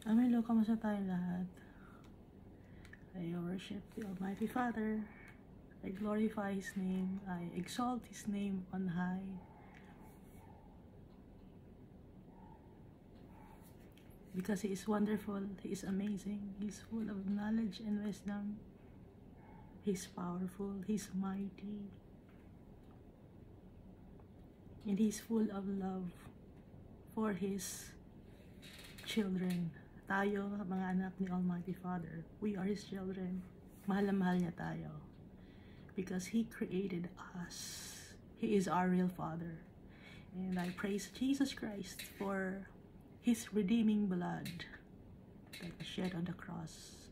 Hello, kamusta tayo lahat? I worship the Almighty Father. I glorify His name. I exalt His name on high. Because He is wonderful, He is amazing, He is full of knowledge and wisdom. He is powerful, He is mighty. And He is full of love for His children. Tayo, mga anak ni Almighty Father, we are His children. Mahal na mahal niya tayo. Because He created us. He is our real Father. And I praise Jesus Christ for His redeeming blood that was shed on the cross,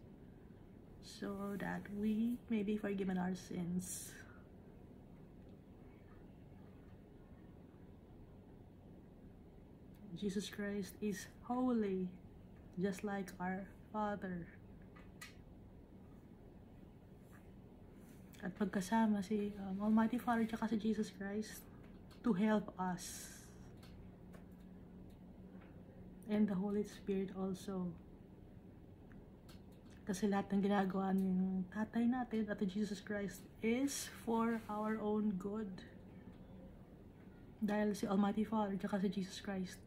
so that we may be forgiven our sins. Jesus Christ is holy, just like our Father. At pagkasama si Almighty Father at si Jesus Christ to help us. And the Holy Spirit also. Kasi lahat ng ginagawa ng tatay natin at Jesus Christ is for our own good. Dahil si Almighty Father at si Jesus Christ,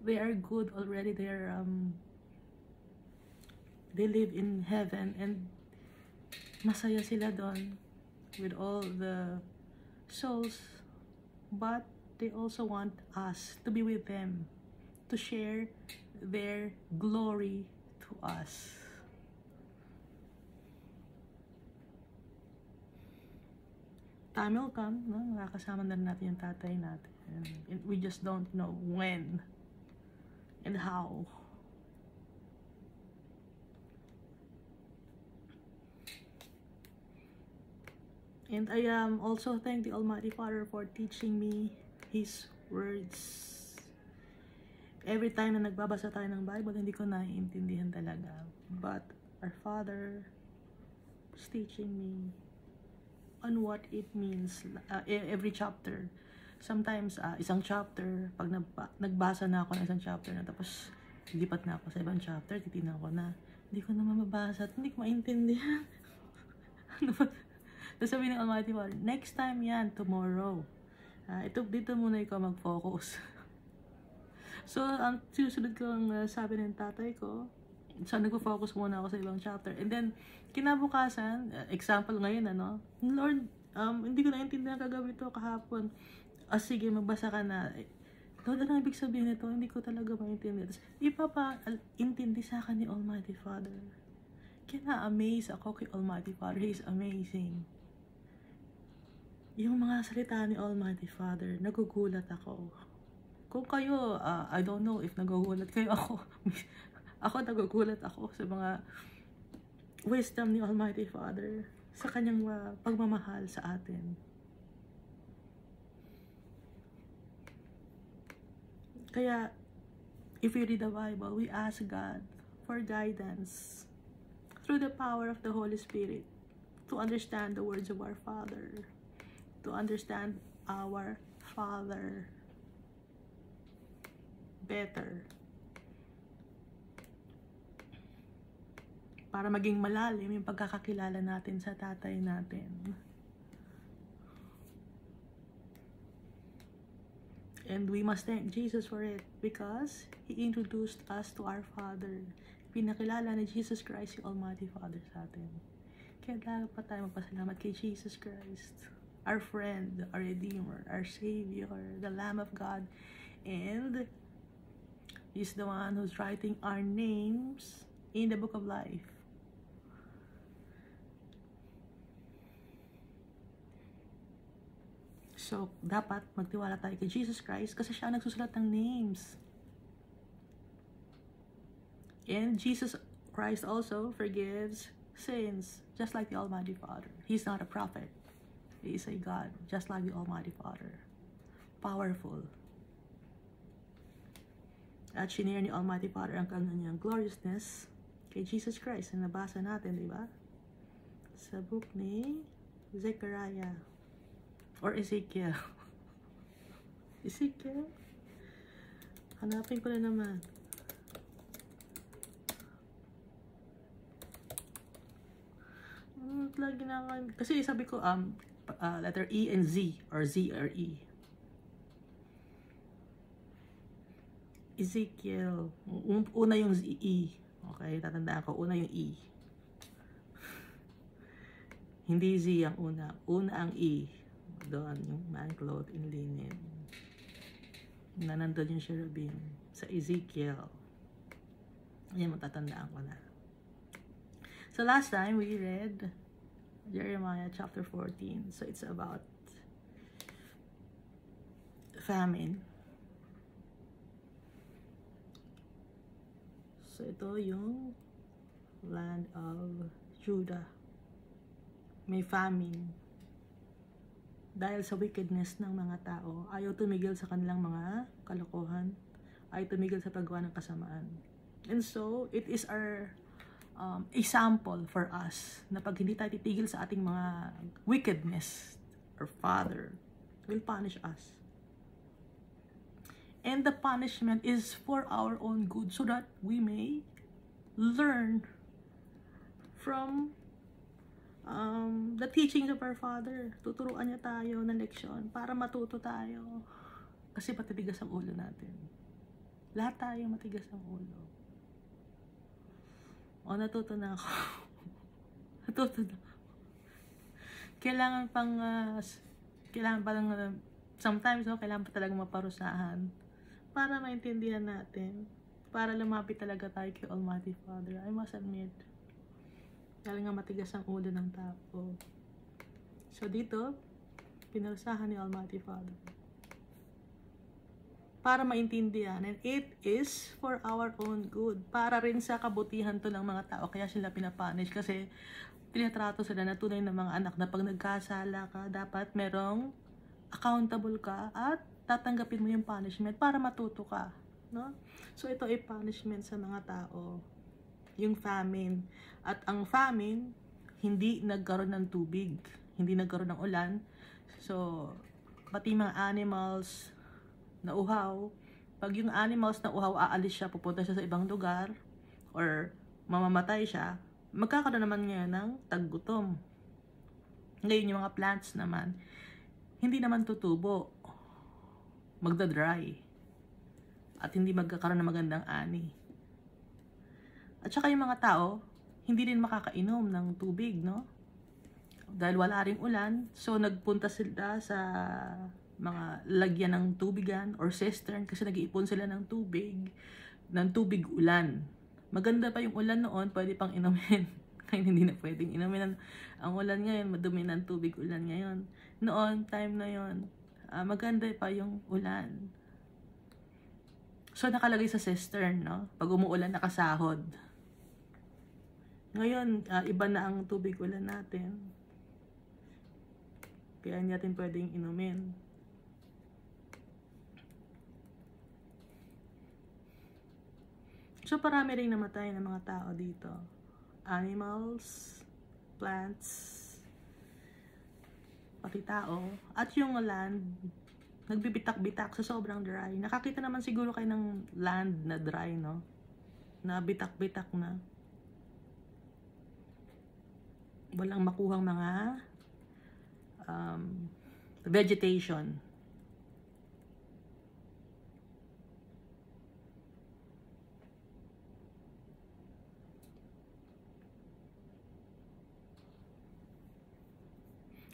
they are good already. They live in heaven and masaya sila doon with all the souls, but they also want us to be with them, to share their glory to us. Time will come, no? Makakasama na natin yung tatay natin. And we just don't know when and how. And I also thank the Almighty Father for teaching me His words. Every time na nagbabasa tayo ng Bible, hindi ko naiintindihan talaga. But our Father is teaching me on what it means every chapter. Sometimes, isang chapter, pag nagbasa na ako ng isang chapter na, tapos lipat na ako sa ibang chapter, titignan ko na, hindi ko na mababasa at hindi ko maintindihan. Ano ba? Tapos sabi ng Almighty Father, next time yan, tomorrow. Dito muna ikaw mag-focus. So, ang susunod kong sabi ng tatay ko, so nag-focus muna ako sa ibang chapter. And then, kinabukasan, example ngayon, Lord, hindi ko naintindihan kagabi to kahapon. Sige, magbasa ka na. Lord, ano ibig sabihin nito? Hindi ko talaga maintindihan. Tapos, ipapa-intindi sa akin ni Almighty Father. Kaya na-amaze ako kay Almighty Father. He is amazing. Yung mga salita ni Almighty Father, nagugulat ako. Kung kayo, I don't know if nagugulat kayo ako. Ako nagugulat ako sa mga wisdom ni Almighty Father, sa kanyang pagmamahal sa atin. Kaya, if we read the Bible, we ask God for guidance through the power of the Holy Spirit to understand the words of our Father, to understand our Father better, para maging malalim yung pagkakakilala natin sa tatay natin. And we must thank Jesus for it, because He introduced us to our Father. Pinakilala ni Jesus Christ yung Almighty Father sa atin. Kaya dapat tayo magpasalamat kay Jesus Christ, our friend, our Redeemer, our Savior, the Lamb of God. And He's the one who's writing our names in the book of life. So, dapat magtiwala tayo kay Jesus Christ kasi siya nagsusulat ng names. And Jesus Christ also forgives sins, just like the Almighty Father. He's not a prophet. He is a God, just like the Almighty Father. Powerful. At shinare ni Almighty Father ang kanyang gloriousness kay Jesus Christ na nabasa natin, di ba? Sa book ni Zechariah or Ezekiel. Ezekiel? Hanapin ko na naman. lagi na kasi sabi ko, letter E and Z, or Z or E. Ezekiel. Una yung E. Okay, tatandaan ko. Una yung E. Hindi Z ang una. Una ang E. Doon, yung man clothed in linen. Na nandun yung cherubim. Sa Ezekiel. Ayan, matatandaan ko na. So, last time, we read Jeremiah chapter 14. So, it's about famine. So, ito yung land of Judah. May famine. Dahil sa wickedness ng mga tao, ayaw tumigil sa kanilang mga kalokohan, ayaw tumigil sa paggawa ng kasamaan. And so, it is our example for us na pag hindi tayo titigil sa ating mga wickedness, our Father will punish us. And the punishment is for our own good so that we may learn from the teachings of our Father. Tuturuan niya tayo ng leksyon para matuto tayo. Kasi matitigas ang ulo natin. Lahat tayo matigas ang ulo. O, natuto na ako. Natuto na ako. Kailangan pang, sometimes, no, kailangan pa talaga maparusahan para maintindihan natin, para lumapit talaga tayo kay Almighty Father. I must admit, dahil nga matigas ang ulo ng tao. So dito, pinarusahan ni Almighty Father para maintindihan, and it is for our own good, para rin sa kabutihan to ng mga tao. Kaya sila pinapunish kasi tinatrato sila na tunay ng mga anak na pag nagkasala ka, dapat merong accountable ka at tatanggapin mo yung punishment para matuto ka, no? So ito ay punishment sa mga tao, yung famine. At ang famine, hindi nagkaroon ng tubig, hindi nagkaroon ng ulan. So pati mga animals na uhaw, pag yung animals na uhaw aalis siya, pupunta siya sa ibang lugar or mamamatay siya, magkakaroon naman ngayon ng taggutom. Ngayon yung mga plants naman, hindi naman tutubo, magda-dry, at hindi magkakaroon ng magandang ani. At saka yung mga tao, hindi din makakainom ng tubig, no? Dahil wala ring ulan, so nagpunta sila sa mga lagyan ng tubigan or cistern kasi nag-iipon sila ng tubig ulan. Maganda pa yung ulan noon, pwede pang inumin. Ngayon hindi na pwedeng inumin ang ulan ngayon, madumi ng tubig ulan ngayon. Noon, time na yon, maganda pa yung ulan. So nakalagay sa cistern, no? Pag umuulan, nakasahod. Ngayon, iba na ang tubig ulan natin. Kaya hindi natin pwedeng inumin. So, parami rin namatay ng mga tao dito. Animals, plants, pati tao. At yung land, nagbibitak-bitak sa sobrang dry. Nakakita naman siguro kayo ng land na dry, no? Na bitak-bitak na. Walang makuhang mga vegetation.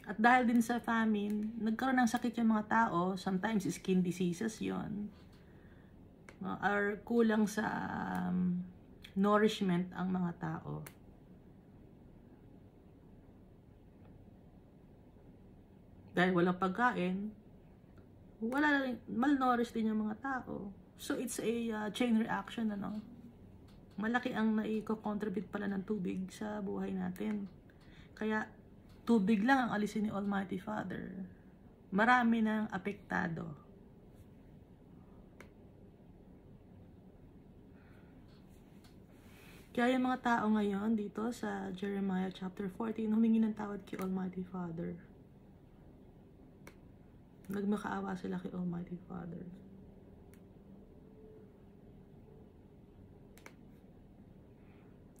At dahil din sa famine, nagkaroon ng sakit yung mga tao. Sometimes skin diseases yon, or kulang sa nourishment ang mga tao. Dahil walang pagkain, malnourished din yung mga tao. So it's a chain reaction, ano? Malaki ang nai-contribute pala ng tubig sa buhay natin. Kaya tubig lang ang alisin ni Almighty Father, marami nang apektado. Kaya yung mga tao ngayon dito sa Jeremiah chapter 14, humingi ng tawad kay Almighty Father. Nagmakaawa sila kay Almighty Father.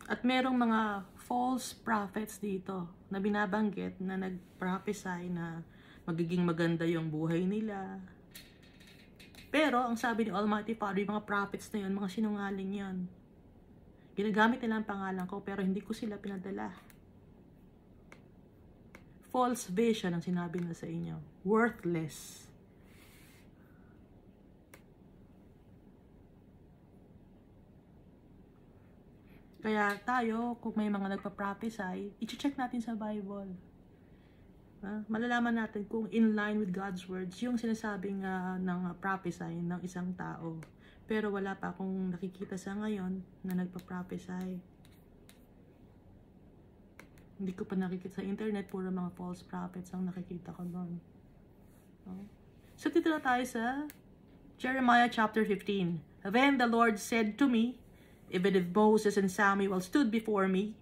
At merong mga false prophets dito na binabanggit na nag-prophesy na magiging maganda yung buhay nila. Pero ang sabi ni Almighty Father, yung mga prophets na yun, mga sinungaling yun. Ginagamit nila ang pangalan ko pero hindi ko sila pinadala. False vision ang sinabi nila sa inyo. Worthless. Kaya tayo, kung may mga nagpa-prophesy, i-check natin sa Bible. Malalaman natin kung in line with God's words, yung sinasabing ng prophesy ng isang tao. Pero wala pa akong nakikita sa ngayon na nagpa-prophesy. Hindi ko pa nakikita sa internet, puro mga false prophets ang nakikita ko doon. So, dito na tayo sa Jeremiah chapter 15. Then the Lord said to me, even if Moses and Samuel stood before me,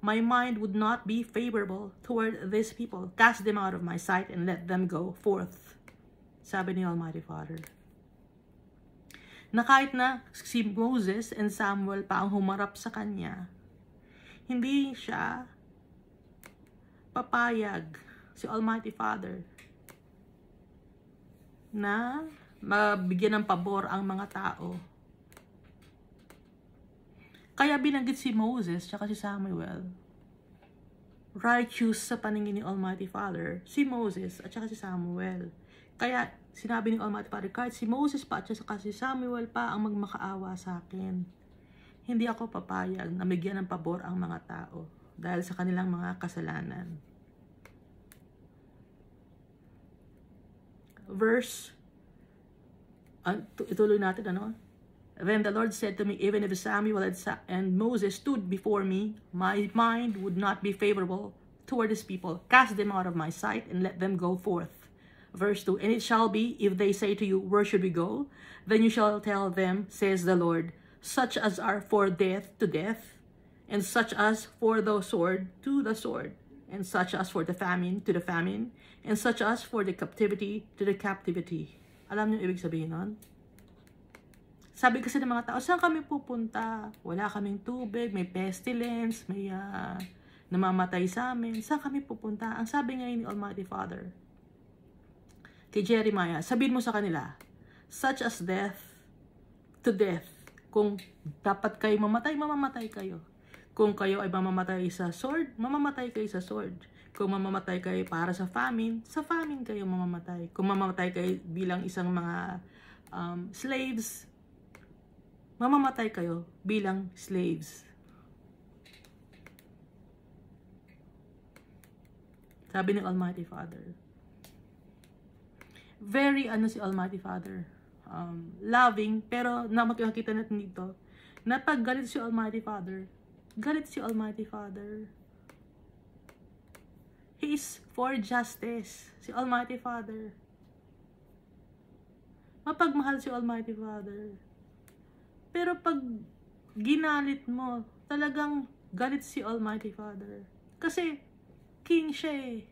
my mind would not be favorable toward this people. Cast them out of my sight and let them go forth. Sabi ni Almighty Father. Na kahit na si Moses and Samuel pa ang humarap sa kanya, hindi siya papayag, si Almighty Father, na mabigyan ng pabor ang mga tao. Kaya binanggit si Moses at si Samuel. Righteous sa paningin ni Almighty Father, si Moses at si Samuel. Kaya sinabi ni Almighty Father, kahit si Moses pa at si Samuel pa ang magmakaawa sa akin, hindi ako papayag na bigyan ng pabor ang mga tao dahil sa kanilang mga kasalanan. Verse, ituloy natin, ano? Then the Lord said to me, even if Samuel and Moses stood before me, my mind would not be favorable toward this people. Cast them out of my sight and let them go forth. Verse 2, and it shall be, if they say to you, where should we go? Then you shall tell them, says the Lord, such as are for death to death, and such as for the sword to the sword, and such as for the famine to the famine, and such as for the captivity to the captivity. Alam niyo ibig sabihin nun? Sabi kasi ng mga tao, saan kami pupunta? Wala kaming tubig, may pestilence, may namamatay sa amin. Saan kami pupunta? Ang sabi ngayon ni Almighty Father kay Jeremiah, sabihin mo sa kanila, such as death to death. Kung dapat kayo mamatay, mamamatay kayo. Kung kayo ay mamamatay sa sword, mamamatay kayo sa sword. Kung mamamatay kayo para sa famine kayo mamamatay. Kung mamamatay kayo bilang isang mga slaves, mamamatay kayo bilang slaves. Sabi ni Almighty Father. Very si Almighty Father. Loving, pero makikita natin dito, na pag galit si Almighty Father, He is for justice. Si Almighty Father. Mapagmahal si Almighty Father. Pero pag ginalit mo, talagang galit si Almighty Father. Kasi, king siya eh.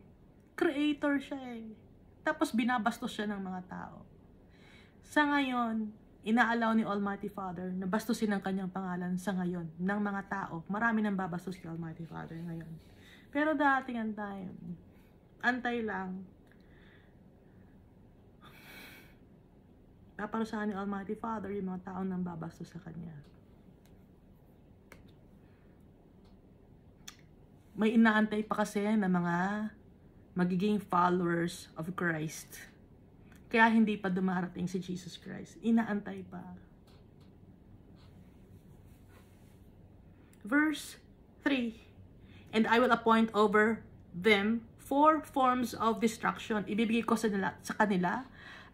Creator siya eh. Tapos binabastos siya ng mga tao. Sa ngayon, inaalaw ni Almighty Father na bastusin ang kanyang pangalan sa ngayon ng mga tao. Marami nang babastos kay Almighty Father ngayon. Pero dating ang time, antay lang. Paparusahan ni Almighty Father yung mga taong nang babastos sa kanya. May inaantay pa kasi na mga magiging followers of Christ. Kaya hindi pa dumarating si Jesus Christ. Inaantay pa. Verse 3. And I will appoint over them 4 forms of destruction. Ibibigay ko sa kanila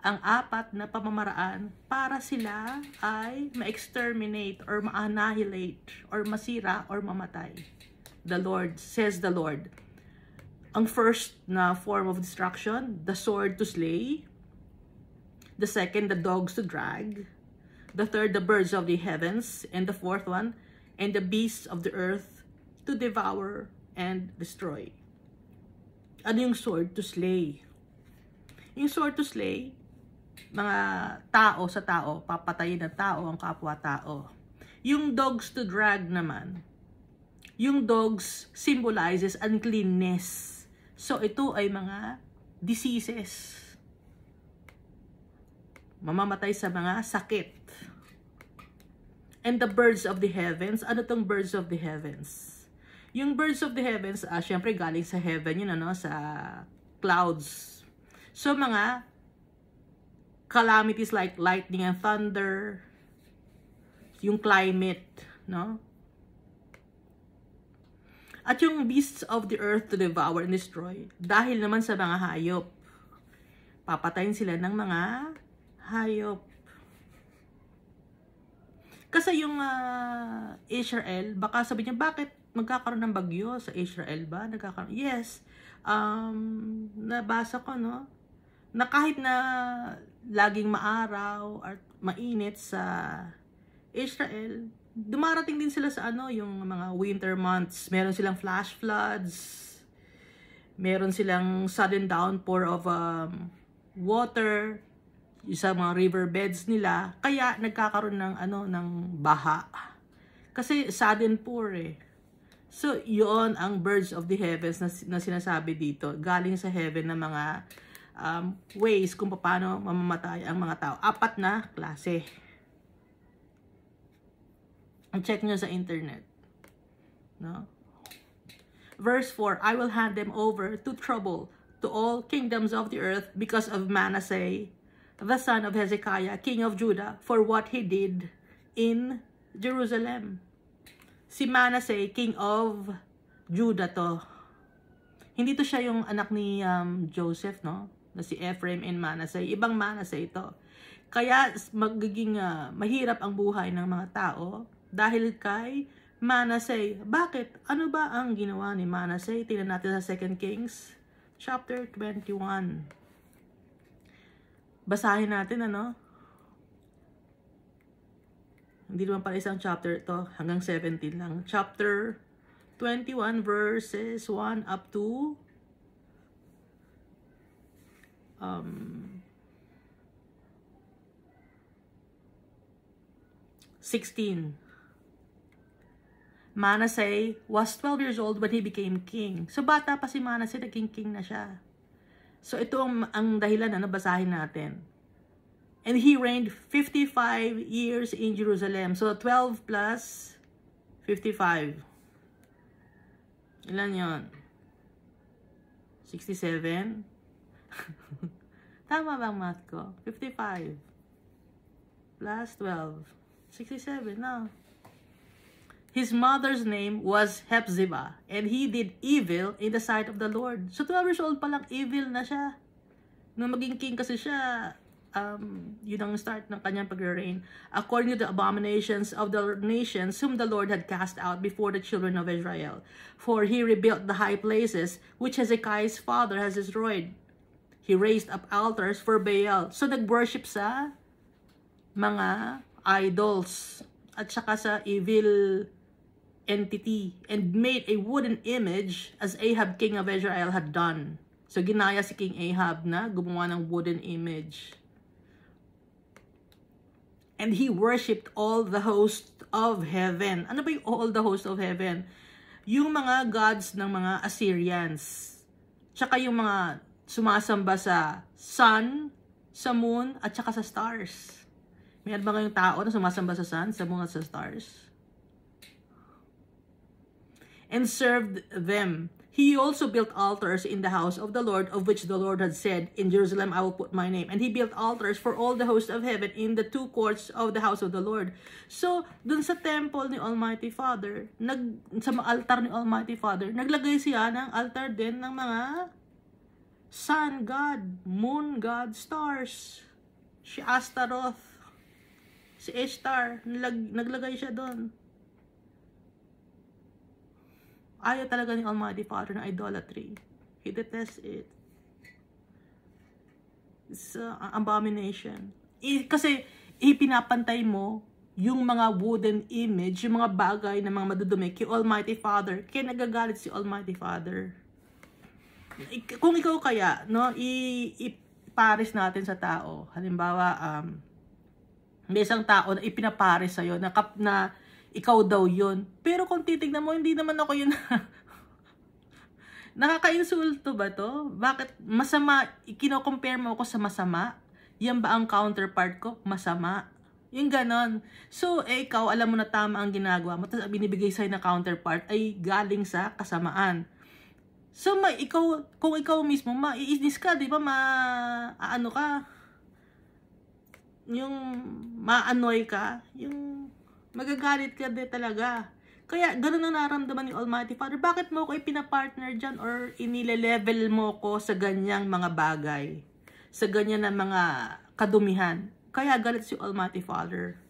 ang 4 na pamamaraan para sila ay ma-exterminate or ma-annihilate or masira or mamatay. The Lord, says the Lord. Ang first na form of destruction, the sword to slay. The second, the dogs to drag. The third, the birds of the heavens. And the fourth one, and the beasts of the earth to devour and destroy. Ano yung sword to slay? Yung sword to slay, mga tao sa tao, papatayin ng tao ang kapwa-tao. Yung dogs to drag naman, Yung dogs symbolizes uncleanness. So, ito ay mga diseases. Mamamatay sa mga sakit. And the birds of the heavens. Ano tong birds of the heavens? Yung birds of the heavens, syempre galing sa heaven yun, sa clouds. So, mga calamities like lightning and thunder, yung climate, no? At yung beasts of the earth to devour and destroy, dahil naman sa mga hayop. Papatayin sila ng mga hayop. Kasi yung Israel, baka sabi niya, bakit magkakaroon ng bagyo sa Israel ba? Nagkakaroon. Yes. Nabasa ko, no? Na kahit na laging maaraw at mainit sa Israel, dumarating din sila sa yung mga winter months. Meron silang flash floods. Meron silang sudden downpour of water sa mga riverbeds nila, kaya nagkakaroon ng ng baha. Kasi sudden pour eh. So, yun ang birds of the heavens na sinasabi dito. Galing sa heaven na mga ways kung paano mamamatay ang mga tao. 4 na klase. Check nyo sa internet. No? Verse 4, I will hand them over to trouble to all kingdoms of the earth because of Manasseh, the son of Hezekiah, king of Judah, for what he did in Jerusalem. Si Manasseh, king of Judah to. Hindi to siya yung anak ni Joseph, no? Na si Ephraim and Manasseh. Ibang Manasseh ito. Kaya magiging mahirap ang buhay ng mga tao dahil kay Manasseh. Bakit? Ano ba ang ginawa ni Manasseh? Tingnan natin sa 2 Kings chapter 21. Basahin natin, Hindi naman pala isang chapter ito. Hanggang 17 lang. Chapter 21 verses 1 up to 16. Manasseh was 12 years old when he became king. So, bata pa si Manasseh, naging king na siya. So, ito ang dahilan na basahin natin. And he reigned 55 years in Jerusalem. So, 12 plus 55. Ilan yon? 67? Tama bang math ko? 55 plus 12. 67, no? His mother's name was Hephzibah, and he did evil in the sight of the Lord. So 12 years old pa lang, evil na siya. Nung maging king kasi siya, yun ang start ng kanyang pag-reign. According to the abominations of the nations whom the Lord had cast out before the children of Israel. For he rebuilt the high places which Hezekiah's father has destroyed. He raised up altars for Baal. So nag-worship sa mga idols at saka sa evil entity, and made a wooden image as Ahab king of Israel had done. So ginaya si King Ahab na gumawa ng wooden image. And he worshipped all the host of heaven. Ano ba yung all the host of heaven? Yung mga gods ng mga Assyrians. Tsaka yung mga sumasamba sa sun, sa moon, at saka sa stars. May ba kayong tao na sumasamba sa sun, sa moon, at sa stars? And served them. He also built altars in the house of the Lord, of which the Lord had said, in Jerusalem I will put my name. And he built altars for all the hosts of heaven in the 2 courts of the house of the Lord. So, dun sa temple ni Almighty Father, sa altar ni Almighty Father, naglagay siya ng altar din ng mga sun god, moon god, stars. Si Astaroth, si Ishtar, naglagay siya doon. Ayaw talaga ni Almighty Father ng idolatry. He detests it. It's an abomination. Kasi ipinapantay mo yung mga wooden image, yung mga bagay na mga madudumi kay Almighty Father. Kaya nagagalit si Almighty Father. Kung ikaw kaya, no, ipares natin sa tao. Halimbawa, may isang tao na ipinapares sa'yo, na ikaw daw yun. Pero kung titignan mo, hindi naman ako yun. Nakaka-insulto ba to? Bakit masama, kino-compare mo ako sa masama? Yan ba ang counterpart ko? Masama. Yung ganon. So, ikaw, alam mo na tama ang ginagawa mo, tapos binibigay sa'yo na counterpart ay galing sa kasamaan. So, kung ikaw mismo, maiinis ka, di ba? Ano ka? Yung ma-annoy ka, yung magagalit ka din talaga. Kaya, ganun ang naramdaman ni Almighty Father. Bakit mo ko ipinapartner dyan or inile-level mo ko sa ganyang mga bagay? Sa ganyan na mga kadumihan? Kaya galit si Almighty Father.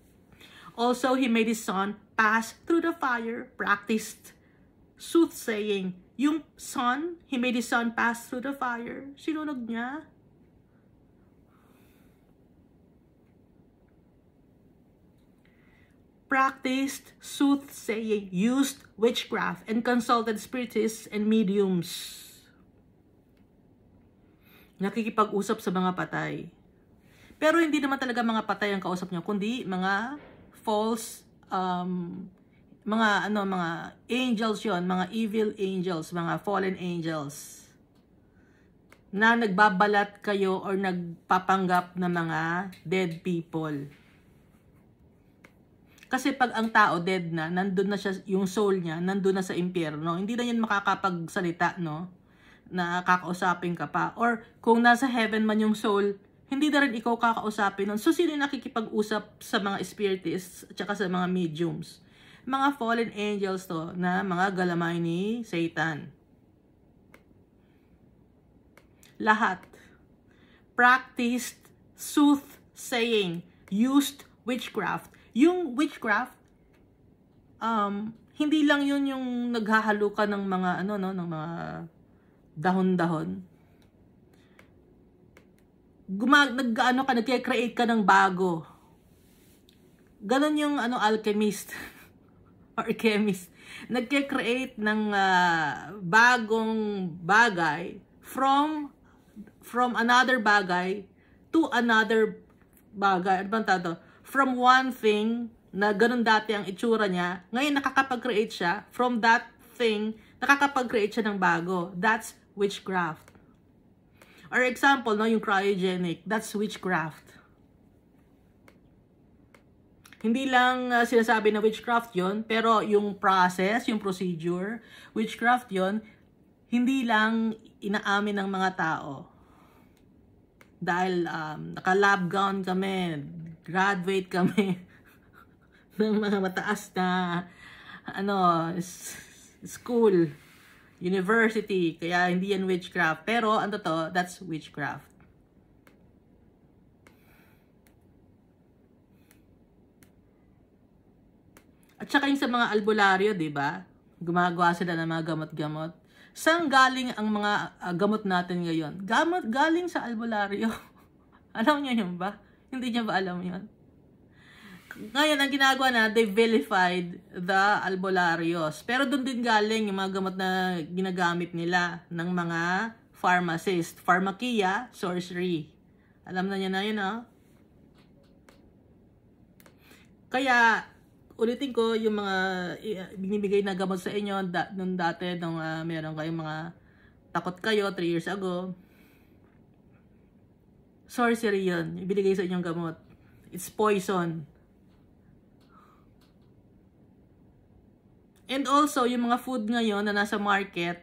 Also, He made His Son pass through the fire, practiced soothsaying. Yung Son, He made His Son pass through the fire. Sinunog niya. Practiced soothsaying, used witchcraft, and consulted spiritists and mediums. Nakikipag-usap sa mga patay. Pero hindi naman talaga mga patay ang kausap niya, kundi mga false, mga angels yon, mga evil angels, mga fallen angels, na nagbabalat kayo or nagpapanggap na mga dead people. Kasi pag ang tao dead na, nandun na siya, yung soul niya, nandun na sa impyerno. Hindi na yan makakapagsalita, no? Na kakausapin ka pa. Or kung nasa heaven man yung soul, hindi na rin ikaw kakausapin nun. So, sino yung nakikipag-usap sa mga spiritists at saka sa mga mediums? Mga fallen angels to, na mga galamay ni Satan. Lahat. Practiced soothsaying. Used witchcraft. Yung witchcraft, hindi lang yun yung naghahalo ka ng mga, ng mga dahon-dahon. Nagke-create ka ng bago. Ganon yung, alchemist, or chemist. Nagke-create ng bagong bagay from another bagay to another bagay. Ano bang tato? From one thing na ganun dati ang itsura niya, ngayon nakakapag-create siya. From that thing, nakakapag-create siya ng bago. That's witchcraft. Or example, no, yung cryogenic, that's witchcraft. Hindi lang sinasabi na witchcraft yon, pero yung process, yung procedure, witchcraft yon, hindi lang inaamin ng mga tao. Dahil naka-lab gown kami, graduate kami ng mga mataas na school, university, kaya hindi yan witchcraft. Pero ang totoo, that's witchcraft. At saka yung sa mga albularyo, di ba? Gumagawa sila ng mga gamot-gamot. Saan galing ang mga gamot natin ngayon? Galing sa albularyo. Alam niyo yun ba? Hindi niya ba alam yun? Ngayon, ang ginagawa na, they vilified the albularios. Pero doon din galing yung mga gamot na ginagamit nila ng mga pharmacist. Pharmakia, sorcery. Alam na niya na yun, no? Kaya, ulitin ko yung mga binibigay na gamot sa inyo nung dati, nung meron kayong mga takot kayo 3 years ago. Sorcery yun. Ibinigay sa inyong gamot. It's poison. And also, yung mga food ngayon na nasa market,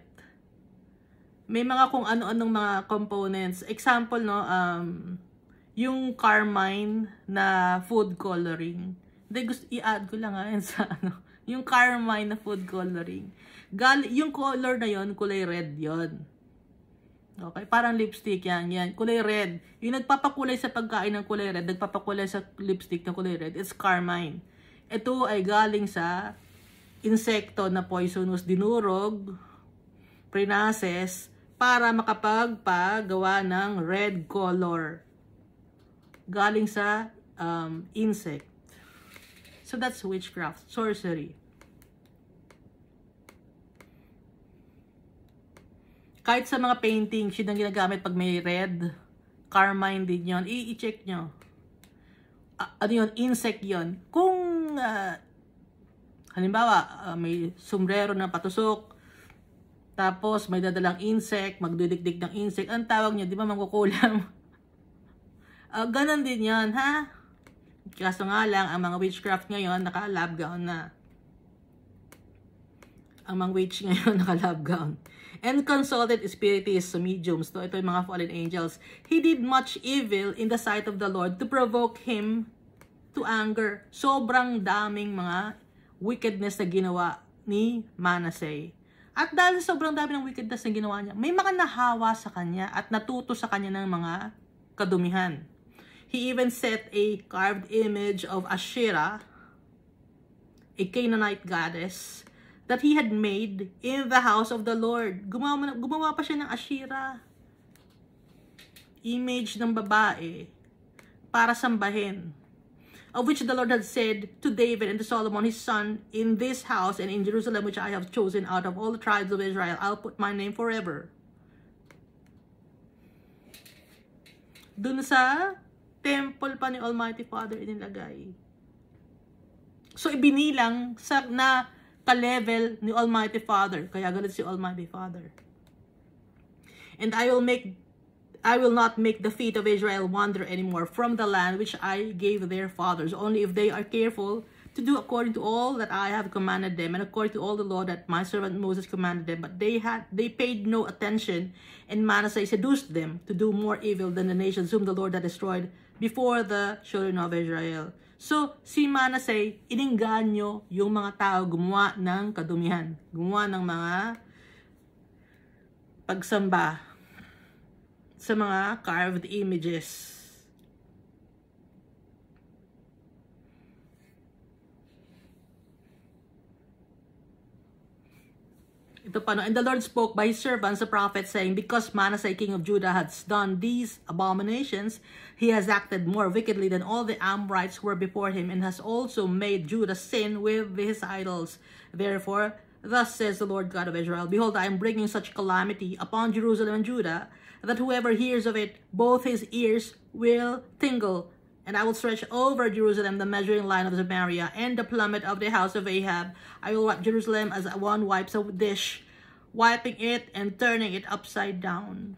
may mga kung ano-anong mga components. Example, no, yung carmine na food coloring. Hindi, gusto i-add ko lang sa yung carmine na food coloring. Yung color na yon, kulay red yon. Okay, parang lipstick yan, kulay red. Yung nagpapakulay sa pagkain ng kulay red, nagpapakulay sa lipstick ng kulay red, it's carmine. Ito ay galing sa insekto na poisonous, dinurog, prinases, para makapagpagawa ng red color. Galing sa insect. So that's witchcraft, sorcery. Kahit sa mga paintings, yun ang ginagamit pag may red, carmine din yun, i-check nyo. Ano yun? Insect yun. Kung Halimbawa, may sombrero na patusok, tapos may dadalang insect, magdidikdik ng insect. Ang tawag niya, di ba, mangkukulam? Ganon din yan, ha? Kaso nga lang, ang mga witchcraft ngayon, naka-lab gown na. Ang mga witch ngayon, naka-lab gown. And consulted spiritists, mediums, ito yung mga fallen angels. He did much evil in the sight of the Lord to provoke him to anger. Sobrang daming mga wickedness na ginawa ni Manasseh. At dahil sobrang dami ng wickedness na ginawa niya, may mga nahawa sa kanya at natuto sa kanya ng mga kadumihan. He even set a carved image of Asherah, a Canaanite goddess, that he had made in the house of the Lord. Gumawa pa siya ng Asherah, image ng babae, para sambahin, of which the Lord had said to David and to Solomon his son, in this house and in Jerusalem which I have chosen out of all the tribes of Israel, I'll put my name forever. Dun sa temple pa ni Almighty Father inilagay. So ibinilang sa na ka-level ni Almighty Father, kaya galit si Almighty Father. And I will not make the feet of Israel wander anymore from the land which I gave their fathers, only if they are careful to do according to all that I have commanded them, and according to all the law that my servant Moses commanded them. But they paid no attention, and Manasseh seduced them to do more evil than the nations whom the Lord had destroyed before the children of Israel. So, si Manasseh, iningganyo yung mga tao gumawa ng kadumihan, gumawa ng mga pagsamba sa mga carved images. Ito pa, no? And the Lord spoke by his servants, the prophets, saying, because Manasseh, king of Judah, has done these abominations, he has acted more wickedly than all the Amorites who were before him, and has also made Judah sin with his idols. Therefore, thus says the Lord God of Israel, behold, I am bringing such calamity upon Jerusalem and Judah, that whoever hears of it, both his ears will tingle. And I will stretch over Jerusalem the measuring line of Samaria, and the plummet of the house of Ahab. I will wipe Jerusalem as one wipes a dish, wiping it and turning it upside down.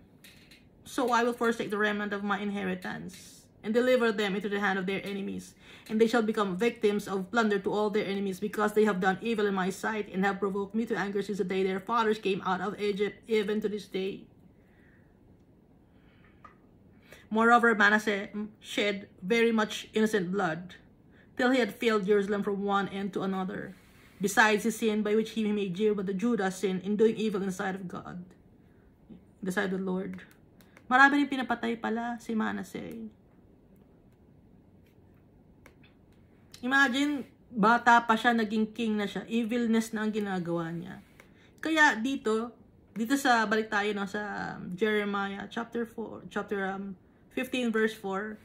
So I will forsake the remnant of my inheritance, and deliver them into the hand of their enemies. And they shall become victims of plunder to all their enemies, because they have done evil in my sight, and have provoked me to anger since the day their fathers came out of Egypt, even to this day. Moreover, Manasseh shed very much innocent blood, till he had filled Jerusalem from one end to another. Besides his sin by which he made Judah sin in doing evil in the sight of God, in the sight of the Lord. Marami rin pinapatay pala si Manasseh. Imagine, bata pa siya, naging king na siya. Evilness na ang ginagawa niya. Kaya dito sa balik tayo no, sa Jeremiah chapter 15 verse 4,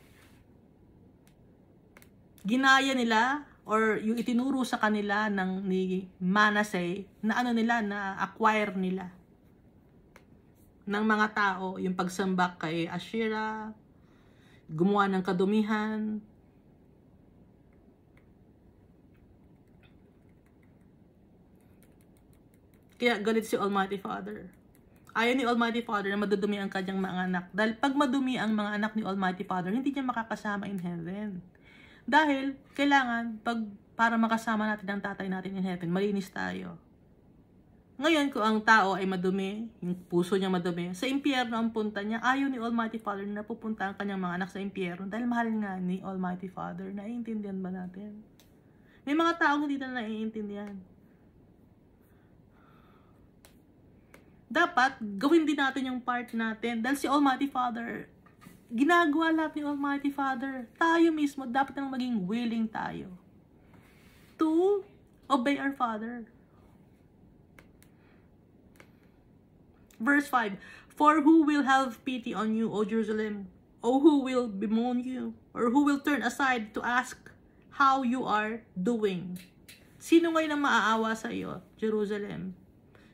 ginaya nila or yung itinuro sa kanila ni Manasseh na na acquire nila ng mga tao, yung pagsamba kay Asherah, gumawa ng kadumihan. Kaya galit si Almighty Father. Ayaw ni Almighty Father na madudumi ang kanyang mga anak. Dahil pag madumi ang mga anak ni Almighty Father, hindi niya makakasama in heaven. Dahil, kailangan, para makasama natin ang tatay natin in heaven, malinis tayo. Ngayon, kung ang tao ay madumi, yung puso niya madumi, sa impyerno ang punta niya, ayaw ni Almighty Father na pupunta ang kanyang mga anak sa impyerno. Dahil mahal nga ni Almighty Father. Naiintindihan ba natin? May mga taong hindi na naiintindihan. Dapat, gawin din natin yung part natin. Dahil si Almighty Father, ginagawa lahat ni Almighty Father. Tayo mismo, dapat nang maging willing tayo to obey our Father. Verse 5, for who will have pity on you, O Jerusalem? O who will bemoan you? Or who will turn aside to ask how you are doing? Sino ngayon ang maaawa sa iyo, Jerusalem?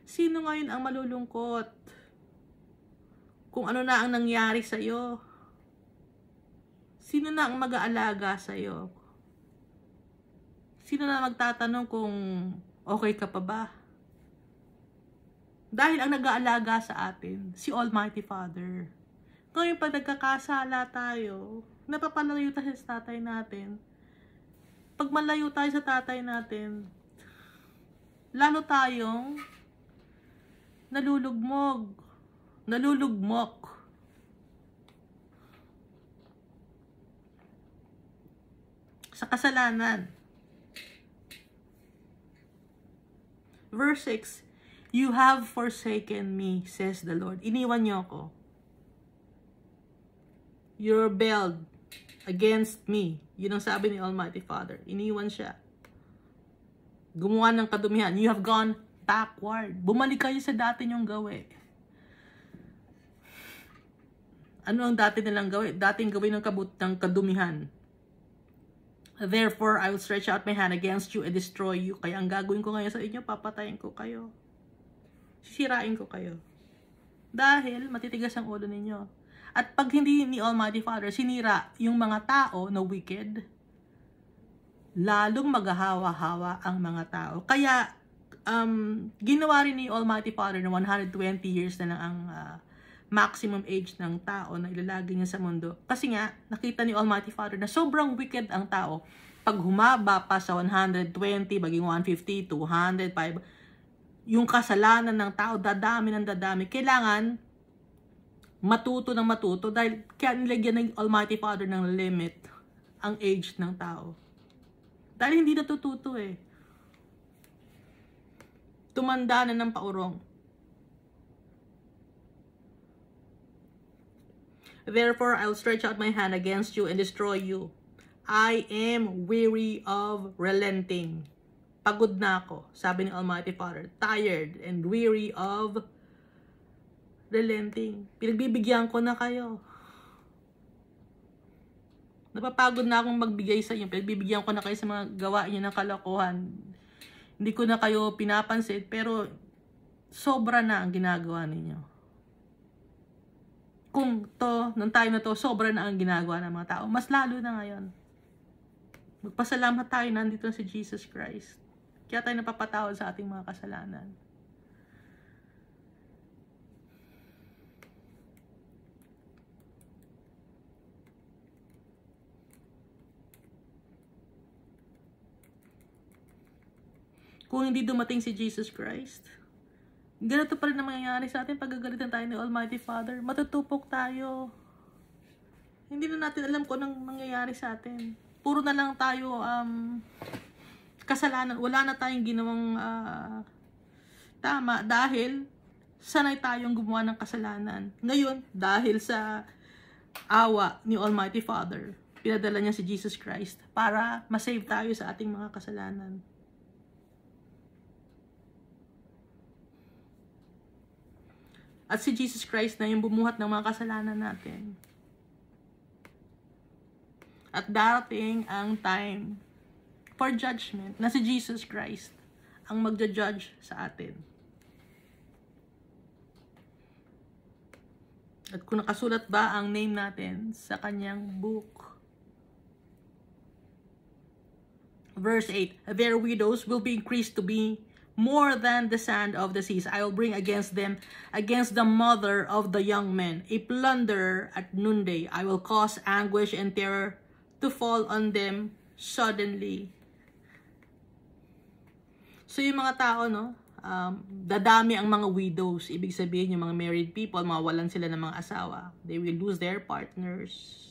Sino ngayon ang malulungkot kung ano na ang nangyari sa iyo? Sino na ang mag-aalaga sa iyo? Sino na magtatanong kung okay ka pa ba? Dahil ang nag-aalaga sa atin, si Almighty Father. Ngayon pag nagkakasala tayo, napapalayo tayo sa tatay natin. Pag malayo tayo sa tatay natin, lalo tayong nalulugmok. Sa kasalanan. Verse 6, "You have forsaken me, says the Lord." Iniwan niyo ako. You rebelled against me. Yun ang sabi ni Almighty Father. Iniwan siya. Gumawa ng kadumihan. You have gone backward. Bumalik kayo sa dati niyong gawi. Ano ang dati nilang gawi? Dating gawin ng kadumihan. "Therefore, I will stretch out my hand against you and destroy you." Kaya ang gagawin ko ngayon sa inyo, papatayin ko kayo. Sisirain ko kayo. Dahil matitigas ang ulo ninyo. At pag hindi ni Almighty Father sinira yung mga tao na wicked, lalong maghahawa-hawa ang mga tao. Kaya, ginawa rin ni Almighty Father na 120 years na lang ang maximum age ng tao na ilalagay niya sa mundo. Kasi nga, nakita ni Almighty Father na sobrang wicked ang tao. Pag humaba pa sa 120, maging 150, 200, 500, yung kasalanan ng tao, dadami ng dadami. Kailangan matuto ng matuto dahil kaya nilagyan ng Almighty Father ng limit ang age ng tao. Dahil hindi natututo eh. Tumanda na ng paurong. "Therefore, I will stretch out my hand against you and destroy you. I am weary of relenting." Pagod na ako, sabi ni Almighty Father. Tired and weary of relenting. Pinagbibigyan ko na kayo. Napapagod na akong magbigay sa inyo. Pinagbibigyan ko na kayo sa mga gawa niyo ng kalokohan. Hindi ko na kayo pinapansin, pero sobra na ang ginagawa ninyo. Kung nung time na to, sobra na ang ginagawa ng mga tao. Mas lalo na ngayon. Magpasalamat tayo, nandito na si Jesus Christ. Kaya tayo napapatawad sa ating mga kasalanan. Kung hindi dumating si Jesus Christ, ganito pa rin ang mangyayari sa atin. Pagagalitan tayo ni Almighty Father, matutupok tayo. Hindi na natin alam kung anong mangyayari sa atin. Puro na lang tayo kasalanan. Wala na tayong ginawang tama dahil sanay tayong gumawa ng kasalanan. Ngayon, dahil sa awa ni Almighty Father, pinadala niya si Jesus Christ para masave tayo sa ating mga kasalanan. At si Jesus Christ na yung bumuhat ng mga kasalanan natin. At darating ang time for judgment na si Jesus Christ ang magja-judge sa atin. At kung nakasulat ba ang name natin sa kanyang book. Verse 8, "Their widows will be increased to be more than the sand of the seas. I will bring against them, against the mother of the young men, a plunder at noonday. I will cause anguish and terror to fall on them suddenly." So yung mga tao, dadami ang mga widows. Ibig sabihin yung mga married people, mawawalan sila ng mga asawa. They will lose their partners.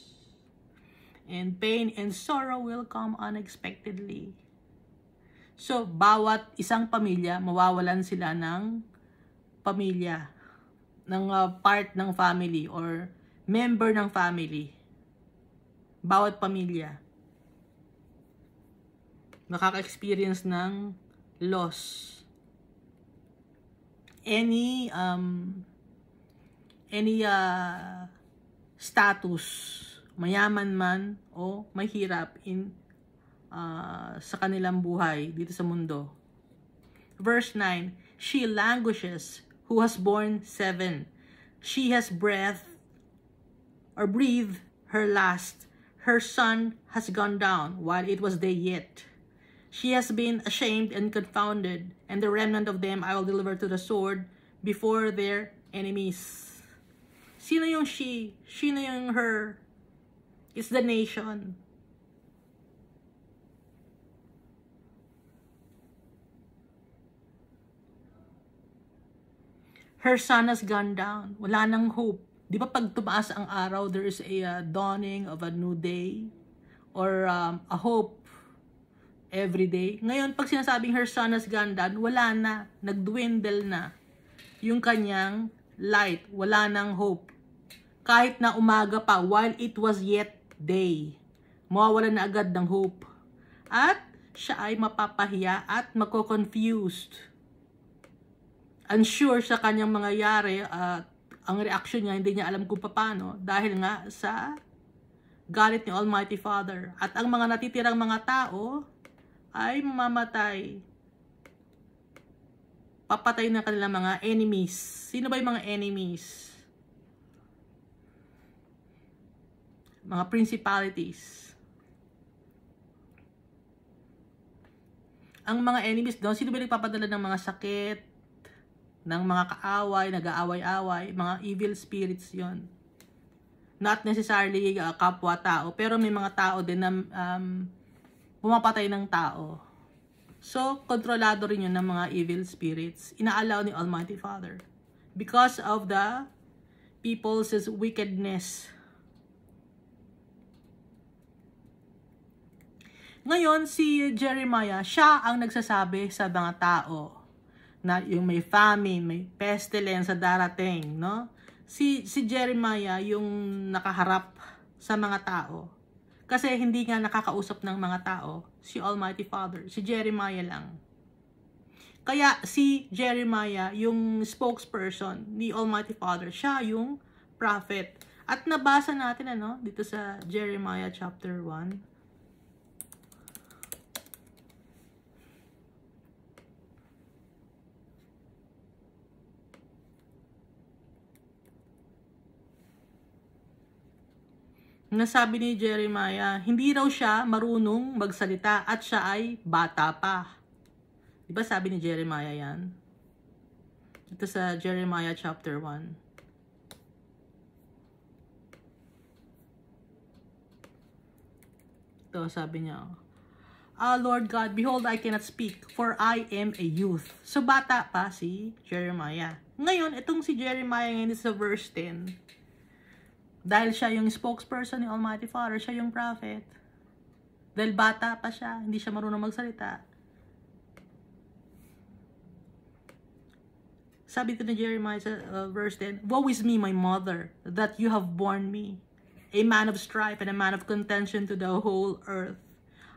And pain and sorrow will come unexpectedly. So, bawat isang pamilya, mawawalan sila ng pamilya, ng part ng family or member ng family. Bawat pamilya nakaka-experience ng loss. Any status, mayaman man o mahirap sa kanilang buhay dito sa mundo. Verse 9, "She languishes who has borne 7. She has breathed her last. Her son has gone down while it was day yet. She has been ashamed and confounded, and the remnant of them I will deliver to the sword before their enemies. Sino yung she? Sino yung her? It's the nation. Her sun has gone down. Wala nang hope. Di ba pag tumaas ang araw, there is a dawning of a new day? Or a hope every day. Ngayon, pag sinasabing her sun has gone down, wala na. Nagdwindle na yung kanyang light. Wala nang hope. Kahit na umaga pa, while it was yet day, mawawala na agad ng hope. At siya ay mapapahiya at mako-confused. Unsure sa kanyang mangyayari at ang reaction niya, hindi niya alam kung paano dahil nga sa galit ni Almighty Father. At ang mga natitirang mga tao ay mamamatay. Papatay na kanilang mga enemies. Sino ba yung mga enemies? Mga principalities. Ang mga enemies doon, sino ba nagpapadala ng mga sakit, ng mga kaaway, nag-aaway-away, mga evil spirits yon. Not necessarily kapwa-tao, pero may mga tao din na pumapatay ng tao. So, kontrolado rin yun ng mga evil spirits. Inaalaw ni Almighty Father. Because of the people's wickedness. Ngayon, si Jeremiah, siya ang nagsasabi sa mga tao na yung may famine, may pestilence sa darating, no? Si Jeremiah yung nakaharap sa mga tao. Kasi hindi nga nakakausap ng mga tao si Almighty Father, si Jeremiah lang. Kaya si Jeremiah yung spokesperson ni Almighty Father, siya yung prophet. At nabasa natin dito sa Jeremiah chapter 1. Nasabi ni Jeremiah, hindi raw siya marunong magsalita at siya ay bata pa. Diba sabi ni Jeremiah yan? Ito sa Jeremiah chapter 1. Ito sabi niya, Lord God, behold, I cannot speak, for I am a youth. So bata pa si Jeremiah. Ngayon, itong si Jeremiah ngayon sa verse 10. Dahil siya yung spokesperson ni Almighty Father, siya yung prophet. Dahil bata pa siya, hindi siya marunong magsalita. Sabi ito ni Jeremiah sa verse 10, Woe is me, my mother, that you have borne me, a man of strife and a man of contention to the whole earth.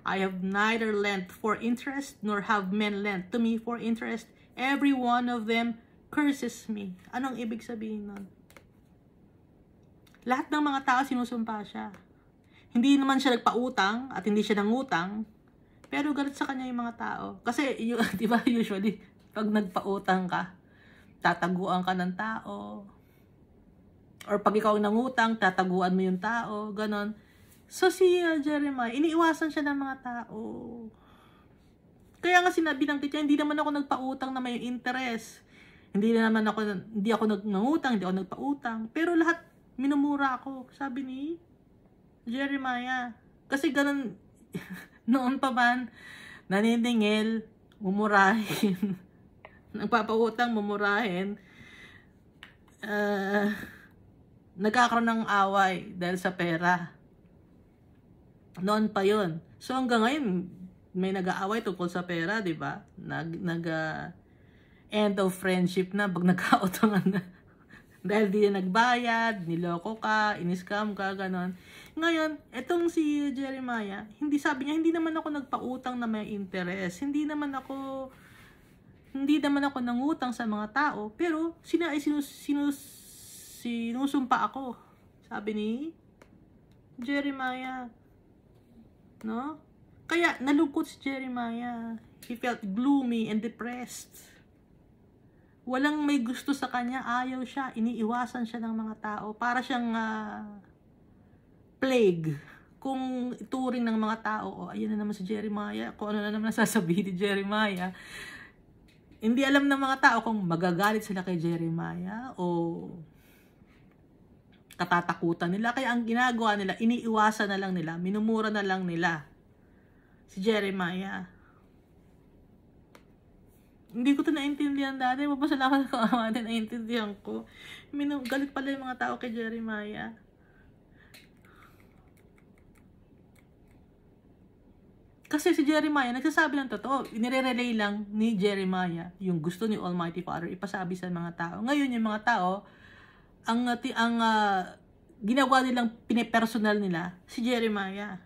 I have neither lent for interest, nor have men lent to me for interest. Every one of them curses me. Anong ibig sabihin nun? Lahat ng mga tao sinusumpa siya. Hindi naman siya nagpautang at hindi siya nangutang, pero galit sa kanya yung mga tao. Kasi, di ba, usually, pag nagpautang ka, tataguan ka ng tao. Or pag ikaw nangutang, tataguan mo yung tao. Ganon. So, si Jeremiah, iniiwasan siya ng mga tao. Kaya nga sinabi ng niya, hindi naman ako nagpautang na may interest. Hindi ako nangutang, hindi ako nagpautang. Pero lahat, minumura ako, sabi ni Jeremiah. Kasi ganun, noon pa man, naniningil, mumurahin. Nagpapautang, mumurahin. Nagkakaroon ng away dahil sa pera. Noon pa yon. So hanggang ngayon, may nag-aaway tungkol sa pera, di ba? End of friendship na, pag nagkautangan na. Dahil di na nagbayad, niloko ka, in-scam ka, ganon. Ngayon, etong si Jeremiah, sabi niya, hindi naman ako nagpautang na may interest. Hindi naman ako nangutang sa mga tao, pero sinusumpa ako. Sabi ni Jeremiah. No? Kaya, nalungkot si Jeremiah. He felt gloomy and depressed. Walang may gusto sa kanya, ayaw siya, iniiwasan siya ng mga tao. Para siyang plague kung ituring ng mga tao, ayun na naman si Jeremiah, kung ano na naman sasabihin ni Jeremiah, hindi alam ng mga tao kung magagalit sila kay Jeremiah o katatakutan nila. Kaya ang ginagawa nila, iniiwasan na lang nila, minumura na lang nila si Jeremiah. Hindi ko ito naintindihan dati. Mapasalamat ko natin naintindihan ko. Galit pala yung mga tao kay Jeremiah. Kasi si Jeremiah, nagsasabi ng totoo. Inire-relay lang ni Jeremiah yung gusto ni Almighty Father ipasabi sa mga tao. Ngayon, yung mga tao, ang ginawa nilang pinepersonal nila, si Jeremiah.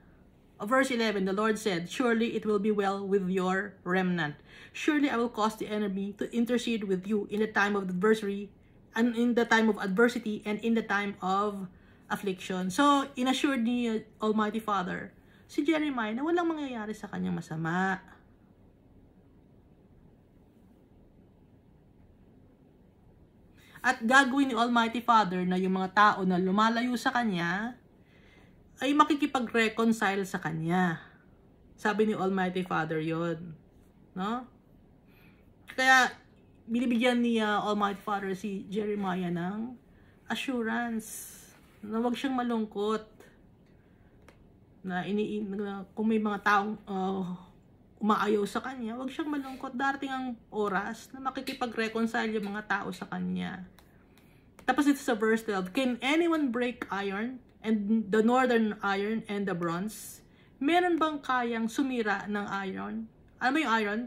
Verse 11, the Lord said, surely it will be well with your remnant. Surely I will cause the enemy to intercede with you in the time of adversity, and in the time of adversity, and in the time of affliction. So, inassured ni Almighty Father, si Jeremiah na walang mangyayari sa kanyang masama. At gagawin ni Almighty Father na yung mga tao na lumalayo sa kanya ay makikipag-reconcile sa kanya. Sabi ni Almighty Father yon, no? Kaya binibigyan ni Almighty Father si Jeremiah ng assurance na huwag siyang malungkot. Na kung may mga taong umaayaw sa kanya, huwag siyang malungkot. Darating ang oras na makikipag-reconcile yung mga tao sa kanya. Tapos ito sa verse 12, can anyone break iron and the northern iron and the bronze? Meron bang kayang sumira ng iron? Alam mo yung iron?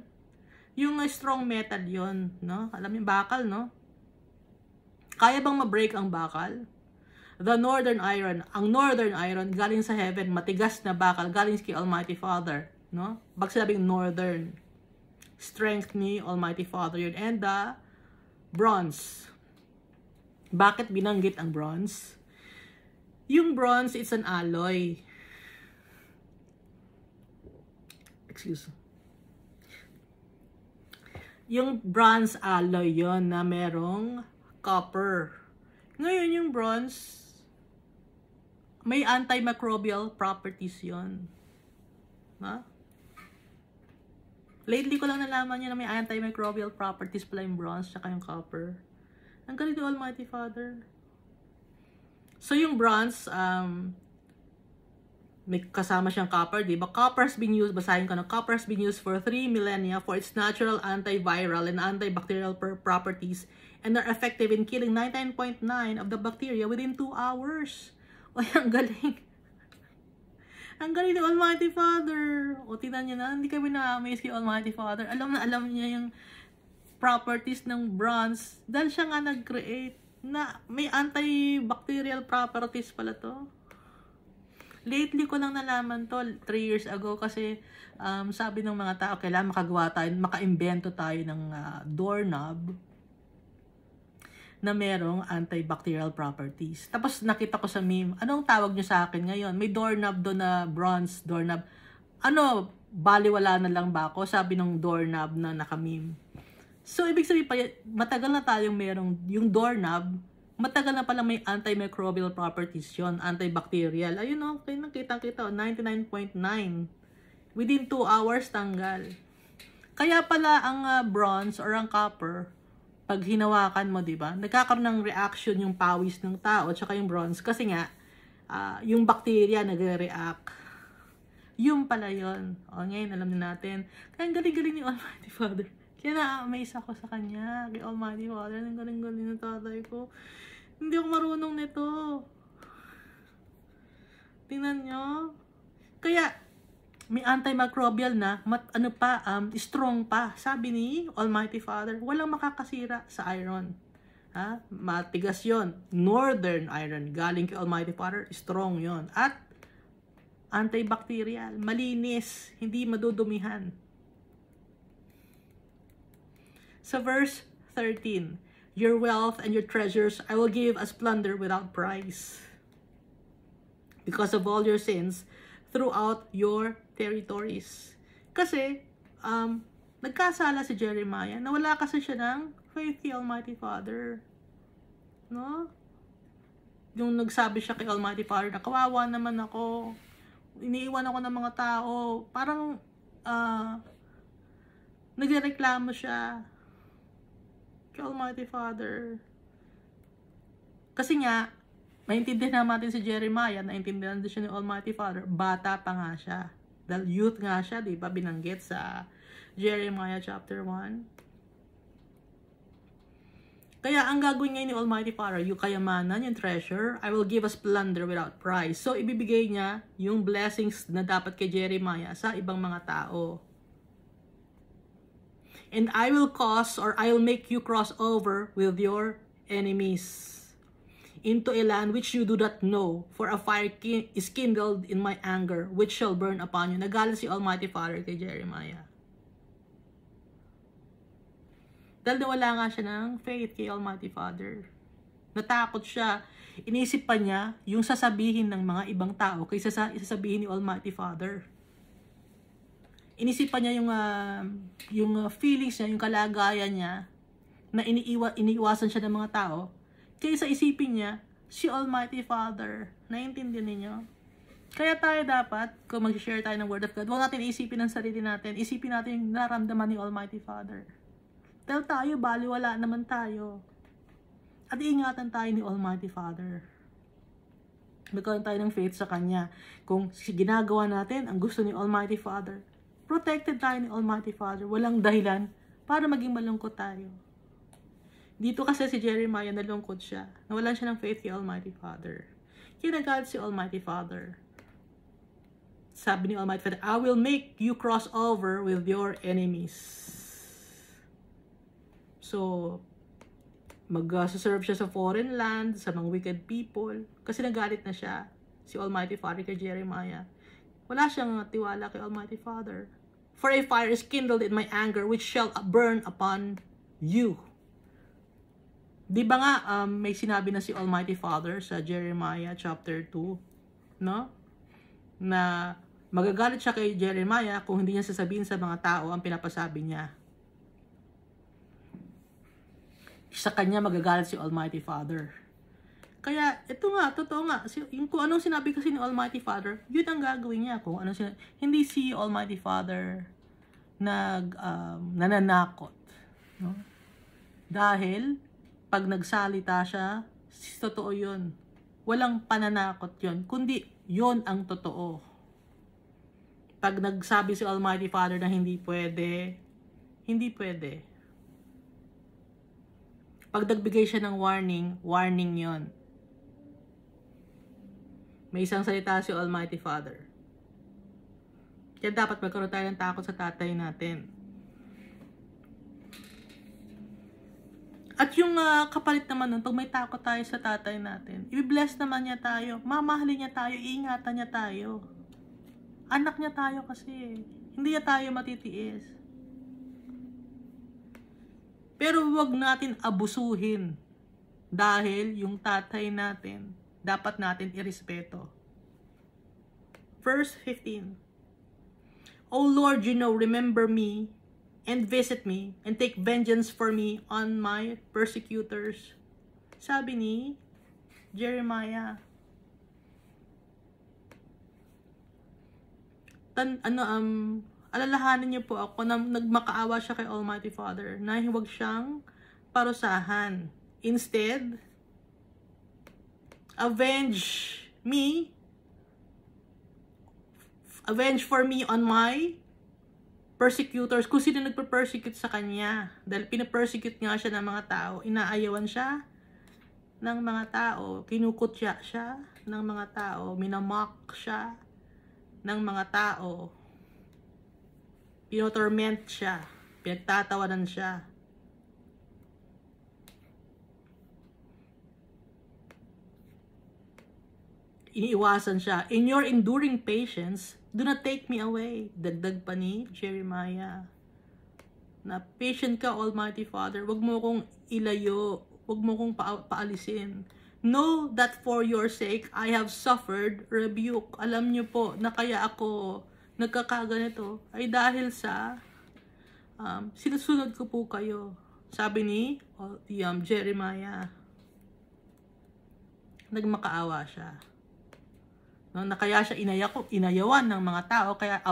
Yung strong metal yon, no? Alam mo yung bakal, no? Kaya bang ma-break ang bakal? The northern iron, ang northern iron galing sa heaven, matigas na bakal galing kay Almighty Father, no? Pag sabing northern, strength ni Almighty Father yun. And the bronze. Bakit binanggit ang bronze? Yung bronze, it's an alloy. Excuse me. Yung bronze alloy yon na merong copper. Ngayon yung bronze, may antimicrobial properties yon. Ha? Lately ko lang nalaman yun na may antimicrobial properties pala yung bronze tsaka yung copper. Ang galing ni Almighty Father. So yung bronze, may kasama siyang copper, di ba? Copper has been used, basahin ko na, copper has been used for 3 millennia for its natural antiviral and antibacterial properties and are effective in killing 99.9% of the bacteria within 2 hours. Ay, ang galing. Ang galing ni Almighty Father. O, tingnan niyo na, hindi kami na-amaze kay Almighty Father. Alam na alam niya yung properties ng bronze dahil siya nga nag-create na may antibacterial properties pala to. Lately ko lang nalaman to, 3 years ago, kasi sabi ng mga tao, kailangan makagawa tayo, maka-invento tayo ng doorknob na merong antibacterial properties. Tapos nakita ko sa meme, anong tawag nyo sa akin ngayon? May doorknob doon na bronze doorknob. Ano, baliwala na lang ba ako? Sabi ng doorknob na naka-meme. So, ibig sabihin pa, matagal na tayong merong, yung doorknob, matagal na pala may antimicrobial properties yun, antibacterial. Ayun o, nakita-kita, 99.9. Within 2 hours, tanggal. Kaya pala ang bronze or ang copper, pag hinawakan mo, di ba, nagkakaroon ng reaction yung pawis ng tao at saka yung bronze kasi nga, yung bacteria nagre-react. Yung pala yun. O, ngayon, alam na natin. Kaya ang galing-galing ni Almighty Father. Kaya na-amaze ako sa kanya, kay Almighty Father. Ang galing-galing ng tatay ko. Hindi ako marunong nito. Tingnan nyo. Kaya, may antimicrobial na, strong pa. Sabi ni Almighty Father, walang makakasira sa iron. Ha? Matigas yon. Northern iron, galing kay Almighty Father, strong yon. At antibacterial, malinis, hindi madudumihan. Sa verse 13, your wealth and your treasures I will give as plunder without price, because of all your sins throughout your territories. Kasi, nagkasala si Jeremiah, nawala kasi siya ng faith kay Almighty Father. No? Yung nagsabi siya kay Almighty Father na kawawa naman ako. iniiwan ako ng mga tao. Parang, nagreklamo siya kay Almighty Father. Kasi nga, maintindihan natin si Jeremiah, naintindihan din siya ni Almighty Father, bata pa nga siya. Dahil youth nga siya, di ba, binanggit sa Jeremiah chapter 1. Kaya ang gagawin ngayon ni Almighty Father, yung kayamanan, yung treasure, I will give us plunder without price. So, ibibigay niya yung blessings na dapat kay Jeremiah sa ibang mga tao. And I will cause, or I will make you cross over with your enemies into a land which you do not know, for a fire is kindled in my anger, which shall burn upon you. Nagalit si Almighty Father kay Jeremiah. Dahil nawala nga siya ng faith kay Almighty Father. Natakot siya. Inisip pa niya yung sasabihin ng mga ibang tao kaysa sasabihin ni Almighty Father. Inisip pa niya yung feelings niya, yung kalagayan niya, na iniiwasan siya ng mga tao, kaysa isipin niya si Almighty Father. Naiintindihan ninyo? Kaya tayo dapat, kung mag-share tayo ng Word of God, huwag natin isipin ang sarili natin. Isipin natin yung naramdaman ni Almighty Father. Dahil tayo, baliwala naman tayo. At iingatan tayo ni Almighty Father. Magkaroon tayo ng faith sa Kanya. Kung ginagawa natin ang gusto ni Almighty Father, protected tayo ni Almighty Father. Walang dahilan para maging malungkot tayo. Dito kasi si Jeremiah, nalungkot siya. Nawalan siya ng faith kay Almighty Father. Kinagalit si Almighty Father. Sabi ni Almighty Father, I will make you cross over with your enemies. So, mag-serve siya sa foreign land, sa mga wicked people. Kasi nagalit na siya, si Almighty Father kay Jeremiah. Wala siyang tiwala kay Almighty Father. For a fire is kindled in my anger, which shall burn upon you. Di ba nga, may sinabi na si Almighty Father sa Jeremiah chapter 2, no? Na magagalit siya kay Jeremiah kung hindi niya sasabihin sa mga tao ang pinapasabi niya. Sa kanya magagalit si Almighty Father. Kaya, ito nga, totoo nga, yung kung anong sinabi kasi ni Almighty Father, yun ang gagawin niya. Kung anong sinabi, hindi si Almighty Father nananakot. No? Dahil, pag nagsalita siya, totoo yun. Walang pananakot yun, kundi yun ang totoo. Pag nagsabi si Almighty Father na hindi pwede, hindi pwede. Pag nagbigay siya ng warning yon. May isang salita si Almighty Father. Kaya dapat magkaroon tayo ng takot sa tatay natin. At yung kapalit naman nun, pag may takot tayo sa tatay natin, i-bless naman niya tayo, mamahalin niya tayo, iingatan niya tayo. Anak niya tayo kasi. Hindi niya tayo matitiis. Pero huwag natin abusuhin dahil yung tatay natin, dapat natin irespeto. Verse 15. O Lord, you know, remember me and visit me and take vengeance for me on my persecutors. Sabi ni Jeremiah. Alalahanin niyo po ako na nagmakaawa siya kay Almighty Father na huwag siyang parusahan. Instead, avenge for me on my persecutors. Kung sino nagpe-persecute sa kanya. Dahil pinapersecute nga siya ng mga tao. Inaayawan siya ng mga tao. Kinukutya siya ng mga tao. Minamock siya ng mga tao. Pinotorment siya. Pinagtatawanan siya. Iniiwasan siya. In your enduring patience, do not take me away. Dagdag pa ni Jeremiah. Na patient ka, Almighty Father. Huwag mo kong ilayo. Huwag mo kong paalisin. Know that for your sake, I have suffered rebuke. Alam niyo po na kaya ako nagkakaganito ay dahil sa sinusunod ko po kayo. Sabi ni Jeremiah. Nagmakaawa siya. No, na kaya siya inayawan ng mga tao, kaya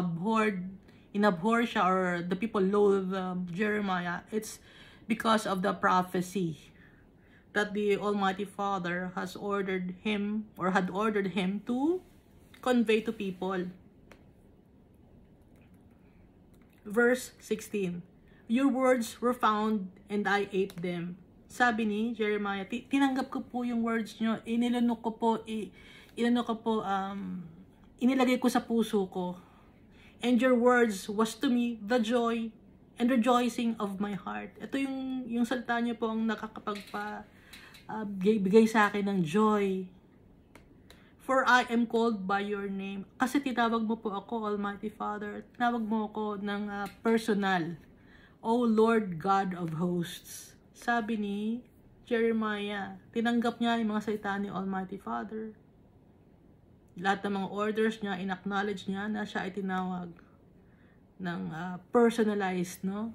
inabhor siya, or the people loathe Jeremiah. It's because of the prophecy that the Almighty Father has ordered him, or had ordered him to convey to people. Verse 16. Your words were found and I ate them. Sabi ni Jeremiah, tinanggap ko po yung words nyo, inilagay ko sa puso ko. And your words was to me the joy and rejoicing of my heart. Ito yung salita niyo po ang bigay sa akin ng joy. For I am called by your name. Kasi tinawag mo po ako, Almighty Father. Tinawag mo ako ng personal. O Lord God of hosts. Sabi ni Jeremiah, tinanggap niya yung mga salita ni Almighty Father. Lahat ng mga orders niya, in-acknowledge niya na siya ay tinawag ng personalized, no?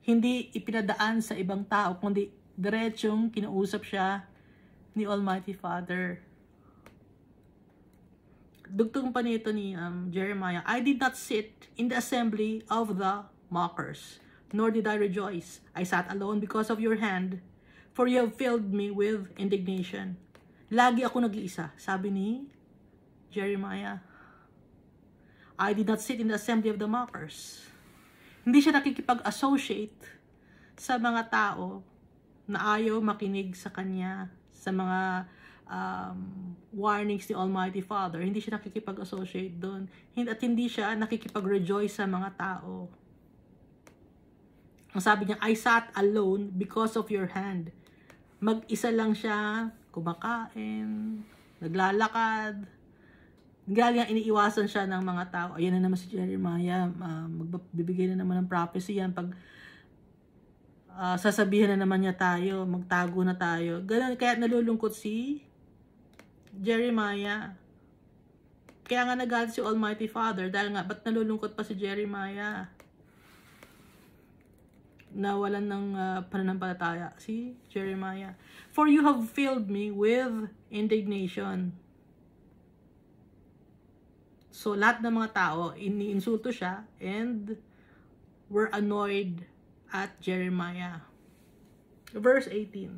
Hindi ipinadaan sa ibang tao, kundi diretsong kinausap siya ni Almighty Father. Dugtong pa nito ni Jeremiah, I did not sit in the assembly of the mockers, nor did I rejoice. I sat alone because of your hand, for you have filled me with indignation. Lagi ako nag-iisa, sabi ni Jeremiah. I did not sit in the assembly of the mockers. Hindi siya nakikipag-associate sa mga tao na ayaw makinig sa kanya, sa mga warnings ni Almighty Father. Hindi siya nakikipag-associate doon. At hindi siya nakikipag-rejoice sa mga tao. Ang sabi niya, I sat alone because of your hand. Mag-isa lang siya, kumakain, naglalakad. Galing iniiwasan siya ng mga tao. Ayan na naman si Jeremiah, magbibigay na naman ng prophecy yan. Pag sasabihin na naman niya tayo, magtago na tayo. Ganun, kaya nalulungkot si Jeremiah. Kaya nga nagalit si Almighty Father, dahil nga, ba't nalulungkot pa si Jeremiah? Nawalan ng pananampalataya si Jeremiah. For you have filled me with indignation. So, lahat ng mga tao, iniinsulto siya and were annoyed at Jeremiah. Verse 18.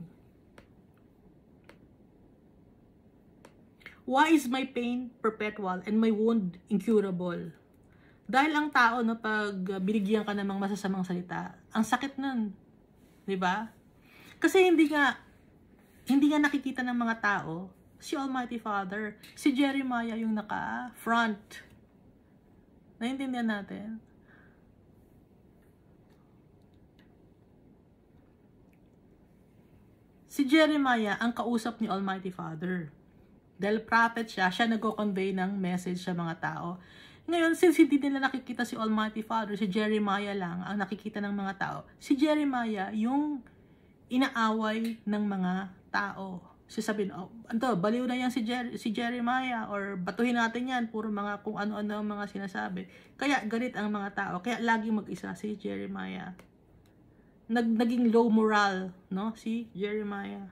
Why is my pain perpetual and my wound incurable? Dahil ang tao, no, pag binigyan ka ng mga masasamang salita, ang sakit nun. Diba? Kasi hindi nga nakikita ng mga tao si Almighty Father. Si Jeremiah yung naka-front. Naiintindihan natin? Si Jeremiah ang kausap ni Almighty Father. Dahil prophet siya nagko-convey ng message sa mga tao. Ngayon, since hindi nila nakikita si Almighty Father, si Jeremiah lang ang nakikita ng mga tao. Si Jeremiah yung inaaway ng mga tao. Sasabihin, baliw na yan si Jeremiah, or batuhin natin yan, puro mga kung ano-ano ang mga sinasabi. Kaya galit ang mga tao. Kaya lagi mag-isa si Jeremiah. Naging low moral, no, si Jeremiah.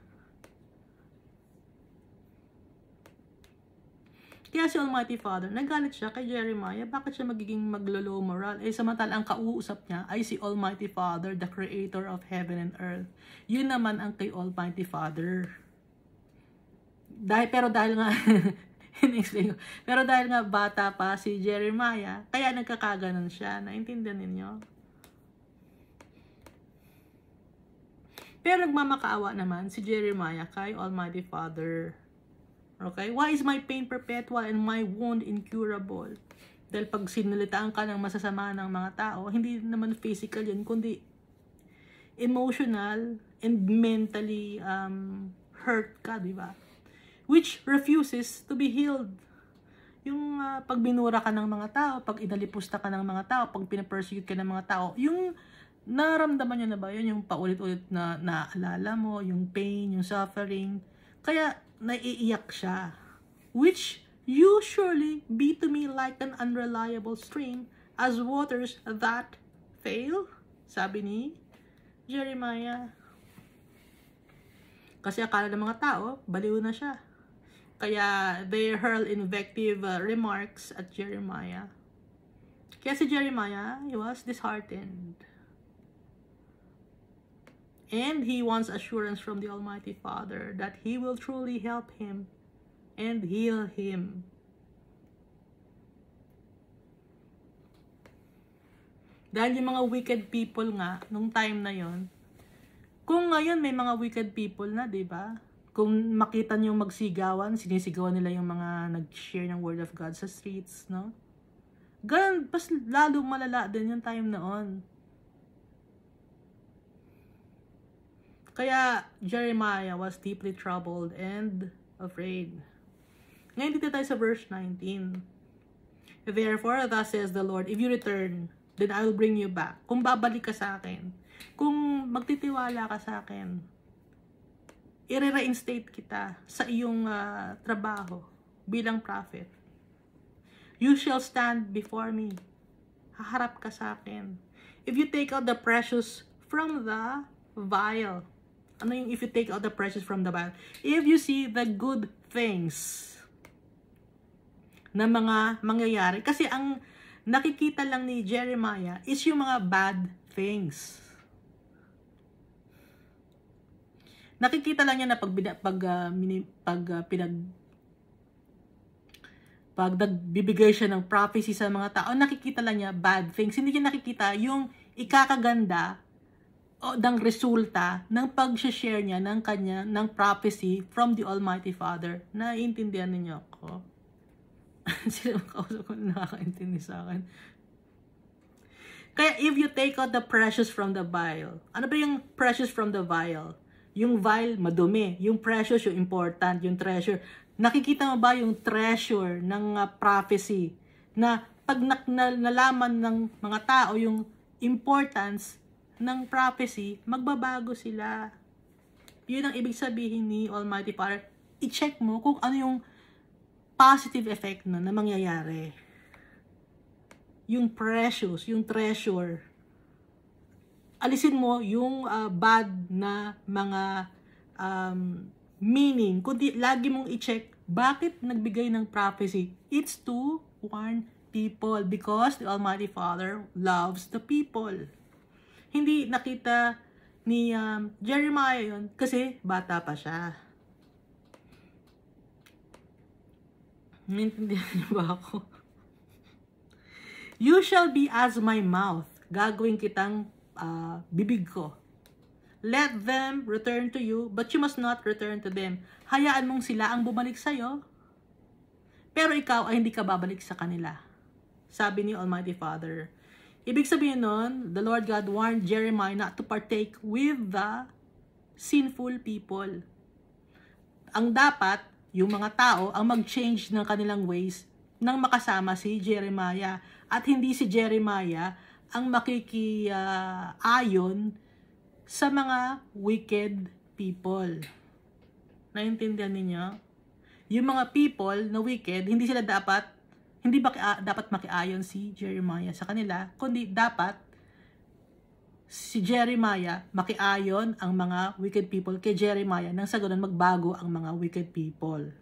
Kaya si Almighty Father, nagalit siya kay Jeremiah. Bakit siya magiging maglo-low moral? Samantala ang kausap niya ay si Almighty Father, the Creator of heaven and earth. Yun naman ang kay Almighty Father. Pero dahil nga bata pa si Jeremiah, kaya nagkakaganon siya. Naintindihan ninyo? Pero nagmamakaawa naman si Jeremiah kay Almighty Father. Okay? Why is my pain perpetual and my wound incurable? Dahil pag sinalitaan ka ng masasama ng mga tao, hindi naman physical yun, kundi emotional and mentally hurt ka, di ba? Which refuses to be healed. Yung pag binura ka ng mga tao, pag inalipusta ka ng mga tao, pag pinapersecute ka ng mga tao, yung naramdaman nyo na ba yun? Yung paulit-ulit na naalala mo, yung pain, yung suffering. Kaya naiiyak siya. Which you surely be to me like an unreliable stream as waters that fail. Sabi ni Jeremiah. Kasi akala ng mga tao, baliw na siya. Kaya they hurl invective remarks at Jeremiah. Kaya si Jeremiah, he was disheartened. And he wants assurance from the Almighty Father that He will truly help him and heal him. Dahil yung mga wicked people nga, nung time na yon, kung ngayon may mga wicked people na, di ba? Kung makita niyo magsigawan, sinisigawan nila yung mga nag-share ng Word of God sa streets, no? Ganun, pas lalo malala din yung time noon. Kaya Jeremiah was deeply troubled and afraid. Ngayon dito tayo sa verse 19. Therefore, thus says the Lord, if you return, then I will bring you back. Kung babalik ka sa akin, kung magtitiwala ka sa akin, i-reinstate kita sa iyong trabaho bilang prophet. You shall stand before me. Haharap ka sa akin. If you take out the precious from the vial. Ano yung if you take out the precious from the vial? If you see the good things na mga mangyayari. Kasi ang nakikita lang ni Jeremiah is yung mga bad things. Nakikita lang niya na pag nagbibigay siya ng prophecy sa mga tao, nakikita lang niya bad things. Hindi niya nakikita yung ikakaganda o ng resulta ng pag-share niya ng prophecy from the Almighty Father. Naiintindihan niyo ako? Sino makausap ko nakakaintindi sa akin? Kaya if you take out the precious from the vial, ano ba yung precious from the vial? Yung vial, madumi. Yung precious, yung important, yung treasure. Nakikita mo ba yung treasure ng prophecy? Na pag nalaman ng mga tao yung importance ng prophecy, magbabago sila. Yun ang ibig sabihin ni Almighty Father. I-check mo kung ano yung positive effect na mangyayari. Yung precious, yung treasure. Alisin mo yung bad na mga meaning. Kundi lagi mong i-check bakit nagbigay ng prophecy. It's to warn people because the Almighty Father loves the people. Hindi nakita ni Jeremiah yun kasi bata pa siya. Naintindihan niyo ba ako? You shall be as my mouth. Gagawin kitang bibig ko. Let them return to you, but you must not return to them. Hayaan mong sila ang bumalik sa'yo, pero ikaw ay hindi ka babalik sa kanila. Sabi ni Almighty Father. Ibig sabihin nun, the Lord God warned Jeremiah not to partake with the sinful people. Ang dapat, yung mga tao, ang mag-change ng kanilang ways nang makasama si Jeremiah. At hindi si Jeremiah ang makikiayon sa mga wicked people. Naintindihan ninyo? Yung mga people na wicked, hindi dapat makiayon si Jeremiah sa kanila, kundi dapat si Jeremiah makiayon ang mga wicked people kay Jeremiah nang sa ganun magbago ang mga wicked people.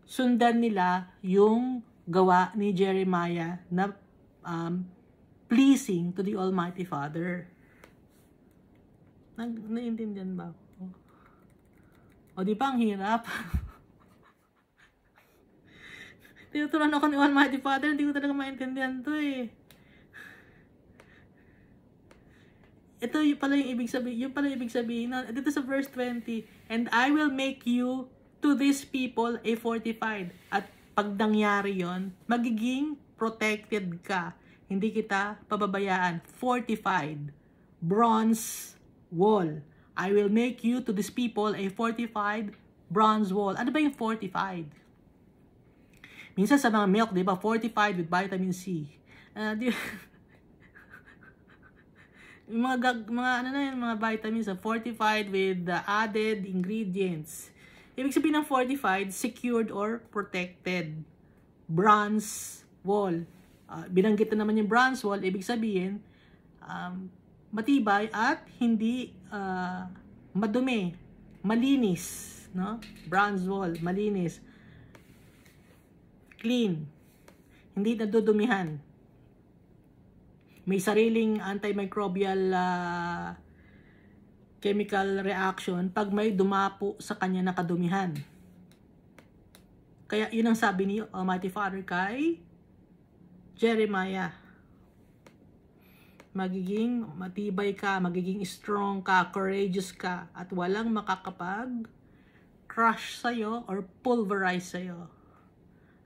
Sundan nila yung gawa ni Jeremiah na pleasing to the Almighty Father. Naiintindihan ba ako? O di ba ang hirap? Tinuturuan ako ni Almighty Father, hindi ko talaga maintindihan to eh. Ito yung pala yung ibig sabihin. Dito sa verse 20, and I will make you to these people a fortified. At pag nangyari yon, magiging protected ka. Hindi kita pababayaan. Fortified. Bronze wall. I will make you to these people a fortified bronze wall. Ano ba yung fortified? Minsan sa mga milk, di ba, fortified with vitamin C. Yung mga vitamins fortified with added ingredients. Ibig sabihin ng fortified, secured or protected. Bronze wall. Binanggit na naman yung bronze wall, ibig sabihin, matibay at hindi madumi, malinis. no? Bronze wall, malinis. Clean. Hindi nadudumihan. May sariling antimicrobial chemical reaction pag may dumapo sa kanya na kadumihan. Kaya yun ang sabi ni Almighty Father kay Jeremiah. Magiging matibay ka, magiging strong ka, courageous ka, at walang makakapag-crush sa'yo or pulverize sa'yo.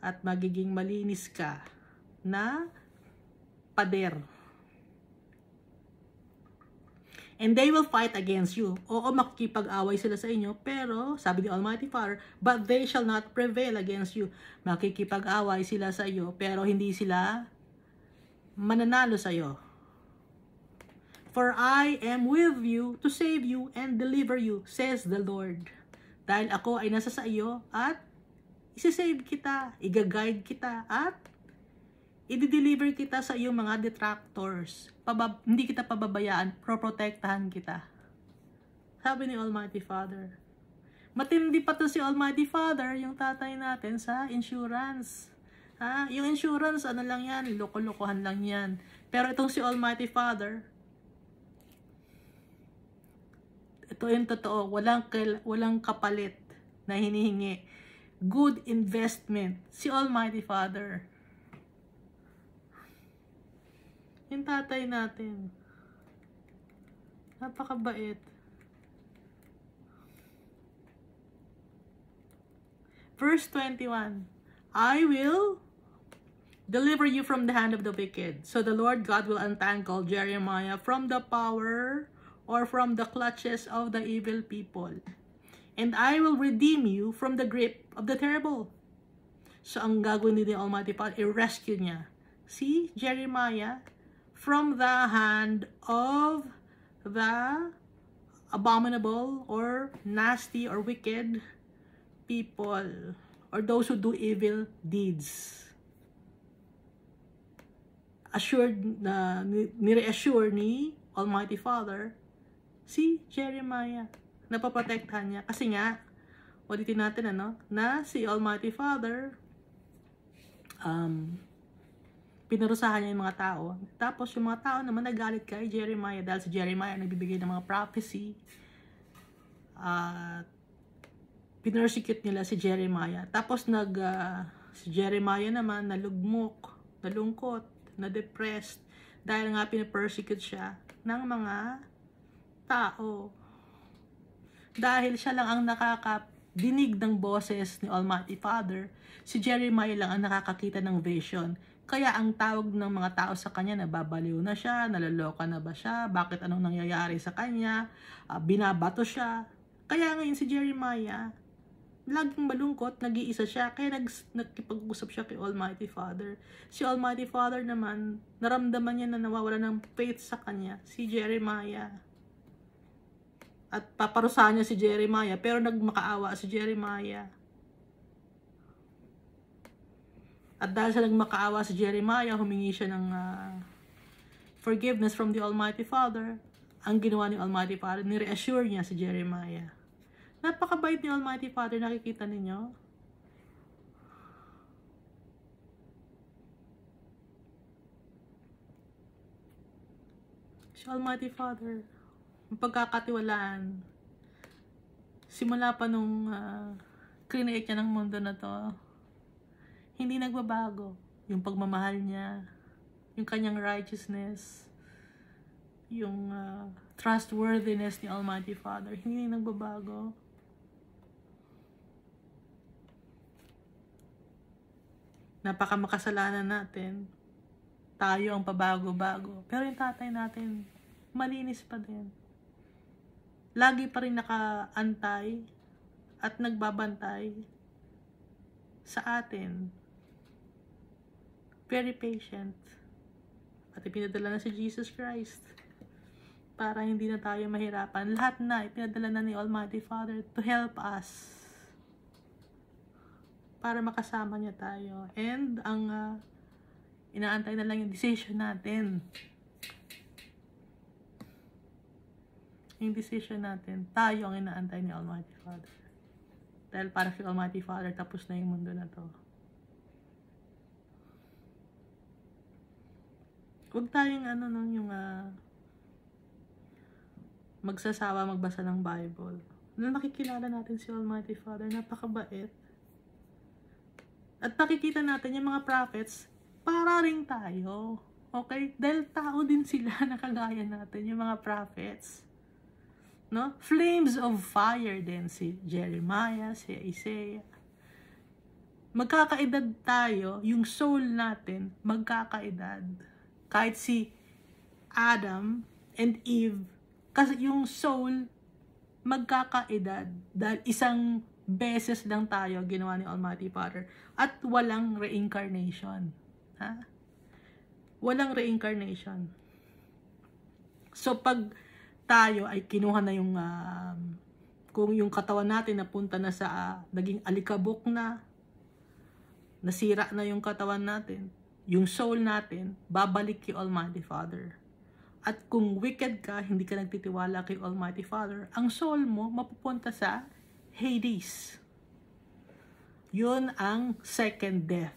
At magiging malinis ka na pader. And they will fight against you. Oo, makikipag-away sila sa inyo, pero, sabi ni Almighty Father, but they shall not prevail against you. Makikipag-away sila sa iyo, pero hindi sila mananalo sa iyo. For I am with you to save you and deliver you, says the Lord. Dahil ako ay nasa sa iyo at isi-save kita, i-guide kita, at i-deliver kita sa iyong mga detractors. Hindi kita pababayaan, proprotektahan kita. Sabi ni Almighty Father. Matindi pa to si Almighty Father, yung tatay natin sa insurance. Yung insurance, ano lang yan, loko-lokohan lang yan. Pero itong si Almighty Father, ito yung totoo, walang kapalit na hinihingi. Good investment, si Almighty Father. Yung tatay natin, napakabait. Verse 21, I will deliver you from the hand of the wicked. So the Lord God will untangle Jeremiah from the power or from the clutches of the evil people. And I will redeem you from the grip of the terrible. So ang gagawin ni Almighty Father, i-rescue niya si Jeremiah from the hand of the abominable or nasty or wicked people or those who do evil deeds. Assured na ni-reassure ni Almighty Father si Jeremiah, napaprotektahan niya kasi nga ulitin natin na si Almighty Father pinarusahan niya yung mga tao. Tapos yung mga tao naman nagalit kay Jeremiah dahil si Jeremiah nagbibigay ng mga prophecy. Pinersecute nila si Jeremiah. Tapos si Jeremiah naman nalugmok, nalungkot, na-depressed dahil nga pinapersecute siya ng mga tao. Dahil siya lang ang nakakadinig ng boses ni Almighty Father, si Jeremiah lang ang nakakakita ng vision. Kaya ang tawag ng mga tao sa kanya, nababaliw na siya, naloloka na ba siya, bakit anong nangyayari sa kanya, binabato siya. Kaya ngayon si Jeremiah, laging malungkot, nag-iisa siya, kaya nagkipag-usap siya kay Almighty Father. Si Almighty Father naman, naramdaman niya na nawawala ng faith sa kanya, si Jeremiah. At paparusahan niya si Jeremiah, pero nagmakaawa si Jeremiah. At dahil sa nagmakaawa si Jeremiah, humingi siya ng forgiveness from the Almighty Father. Ang ginawa ni Almighty Father, ni-reassure niya si Jeremiah. Napakabait ni Almighty Father, nakikita ninyo? Si Almighty Father, ang pagkakatiwalaan, simula pa nung create niya ng mundo na to, hindi nagbabago. Yung pagmamahal niya, yung kanyang righteousness, yung trustworthiness ni Almighty Father, hindi nagbabago. Napakamakasalanan natin. Tayo ang pabago-bago. Pero yung tatay natin, malinis pa din. Lagi pa rin nakaantay at nagbabantay sa atin. Very patient. At ipinadala na si Jesus Christ para hindi na tayo mahirapan. Lahat na ipinadala na ni Almighty Father to help us para makasama niya tayo. And ang inaantay na lang yung decision natin. Yung decision natin, tayo ang inaantay ni Almighty Father. Dahil para kay Almighty Father, tapos na yung mundo na to. Huwag tayong magsasawa magbasa ng Bible. Nung nakikilala natin si Almighty Father, napakabait. At nakikita natin yung mga prophets, para rin tayo. Okay? Dahil tao din sila na kagaya natin, yung mga prophets. No? Flames of fire din si Jeremiah, si Isaiah. Magkakaedad tayo, yung soul natin, magkakaedad. Kahit si Adam and Eve, kasi yung soul, magkakaedad. Dahil isang beses lang tayo ginawa ni Almighty Father. At walang reincarnation. Ha? Walang reincarnation. So, pag tayo ay kinuha na yung, kung yung katawan natin napunta na sa, naging alikabok na, nasira na yung katawan natin, yung soul natin, babalik kay Almighty Father. At kung wicked ka, hindi ka nagtitiwala kay Almighty Father, ang soul mo mapupunta sa Hades. Yun ang second death.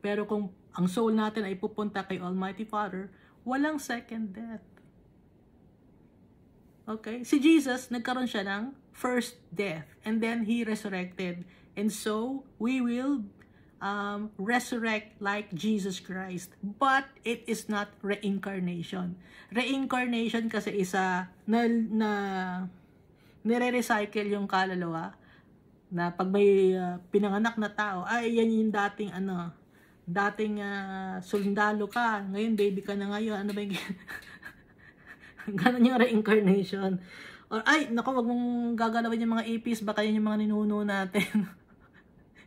Pero kung ang soul natin ay pupunta kay Almighty Father, walang second death. Okay? Si Jesus, nagkaroon siya ng first death. And then He resurrected. And so, we will resurrect like Jesus Christ. But it is not reincarnation. Reincarnation kasi isa nire-recycle yung kaluluwa na pag may pinanganak na tao, ay yan yung dating sundalo ka, ngayon baby ka na ngayon, ano ba yung ganon yung reincarnation. Or ay, naku, wag mong gagalawin yung mga ipis, baka yan yung mga ninuno natin.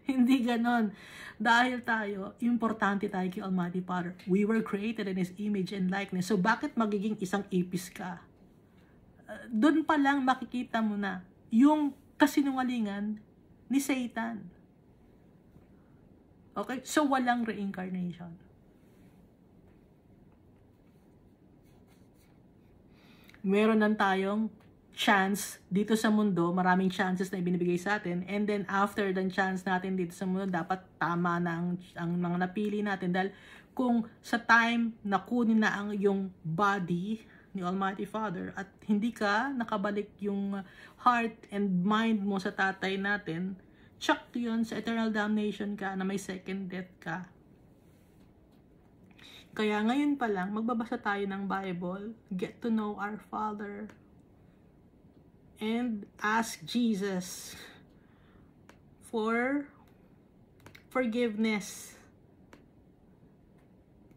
Hindi ganon. Dahil tayo, importante tayo kay Almighty Father. We were created in His image and likeness. So, bakit magiging isang ipis ka? Doon pa lang makikita mo na yung kasinungalingan ni Satan. Okay? So, walang reincarnation. Meron lang tayong chance dito sa mundo, maraming chances na ibinibigay sa atin, and then after the chance natin dito sa mundo, dapat tama na ang mga napili natin, dahil kung sa time na kunin na ang yung body ni Almighty Father at hindi ka nakabalik yung heart and mind mo sa tatay natin, tsak yun, sa eternal damnation ka, na may second death ka. Kaya ngayon pa lang, magbabasa tayo ng Bible, get to know our Father, and ask Jesus for forgiveness.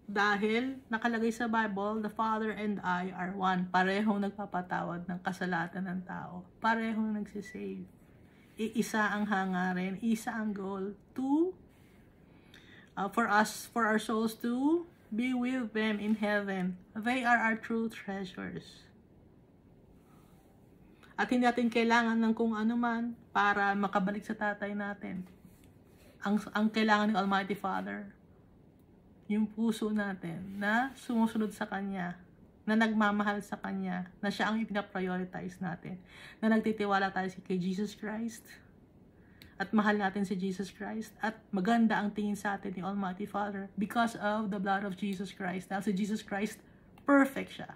Dahil nakalagay sa Bible, the Father and I are one. Parehong nagpapatawad ng kasalatan ng tao. Parehong nagsisave. Iisa ang hangarin, isa ang goal to for our souls to be with them in heaven. They are our true treasures. At hindi natin kailangan ng kung ano man para makabalik sa tatay natin. Ang kailangan ng Almighty Father, yung puso natin na sumusunod sa Kanya, na nagmamahal sa Kanya, na siya ang ipinaprioritize natin, na nagtitiwala tayo kay Jesus Christ, at mahal natin si Jesus Christ, at maganda ang tingin sa atin ni Almighty Father because of the blood of Jesus Christ. Dahil si Jesus Christ, perfect siya.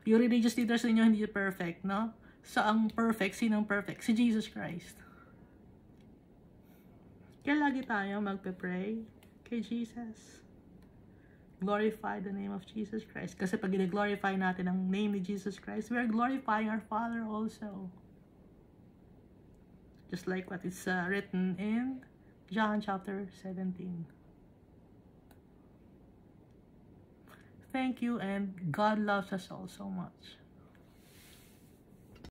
Yung religious leaders ninyo hindi perfect, no? So, ang perfect, sinong perfect? Si Jesus Christ. Kaya lagi tayo magpe-pray kay Jesus. Glorify the name of Jesus Christ. Kasi pag glorify natin ang name ni Jesus Christ, we are glorifying our Father also. Just like what is written in John chapter 17. Thank you, and God loves us all so much.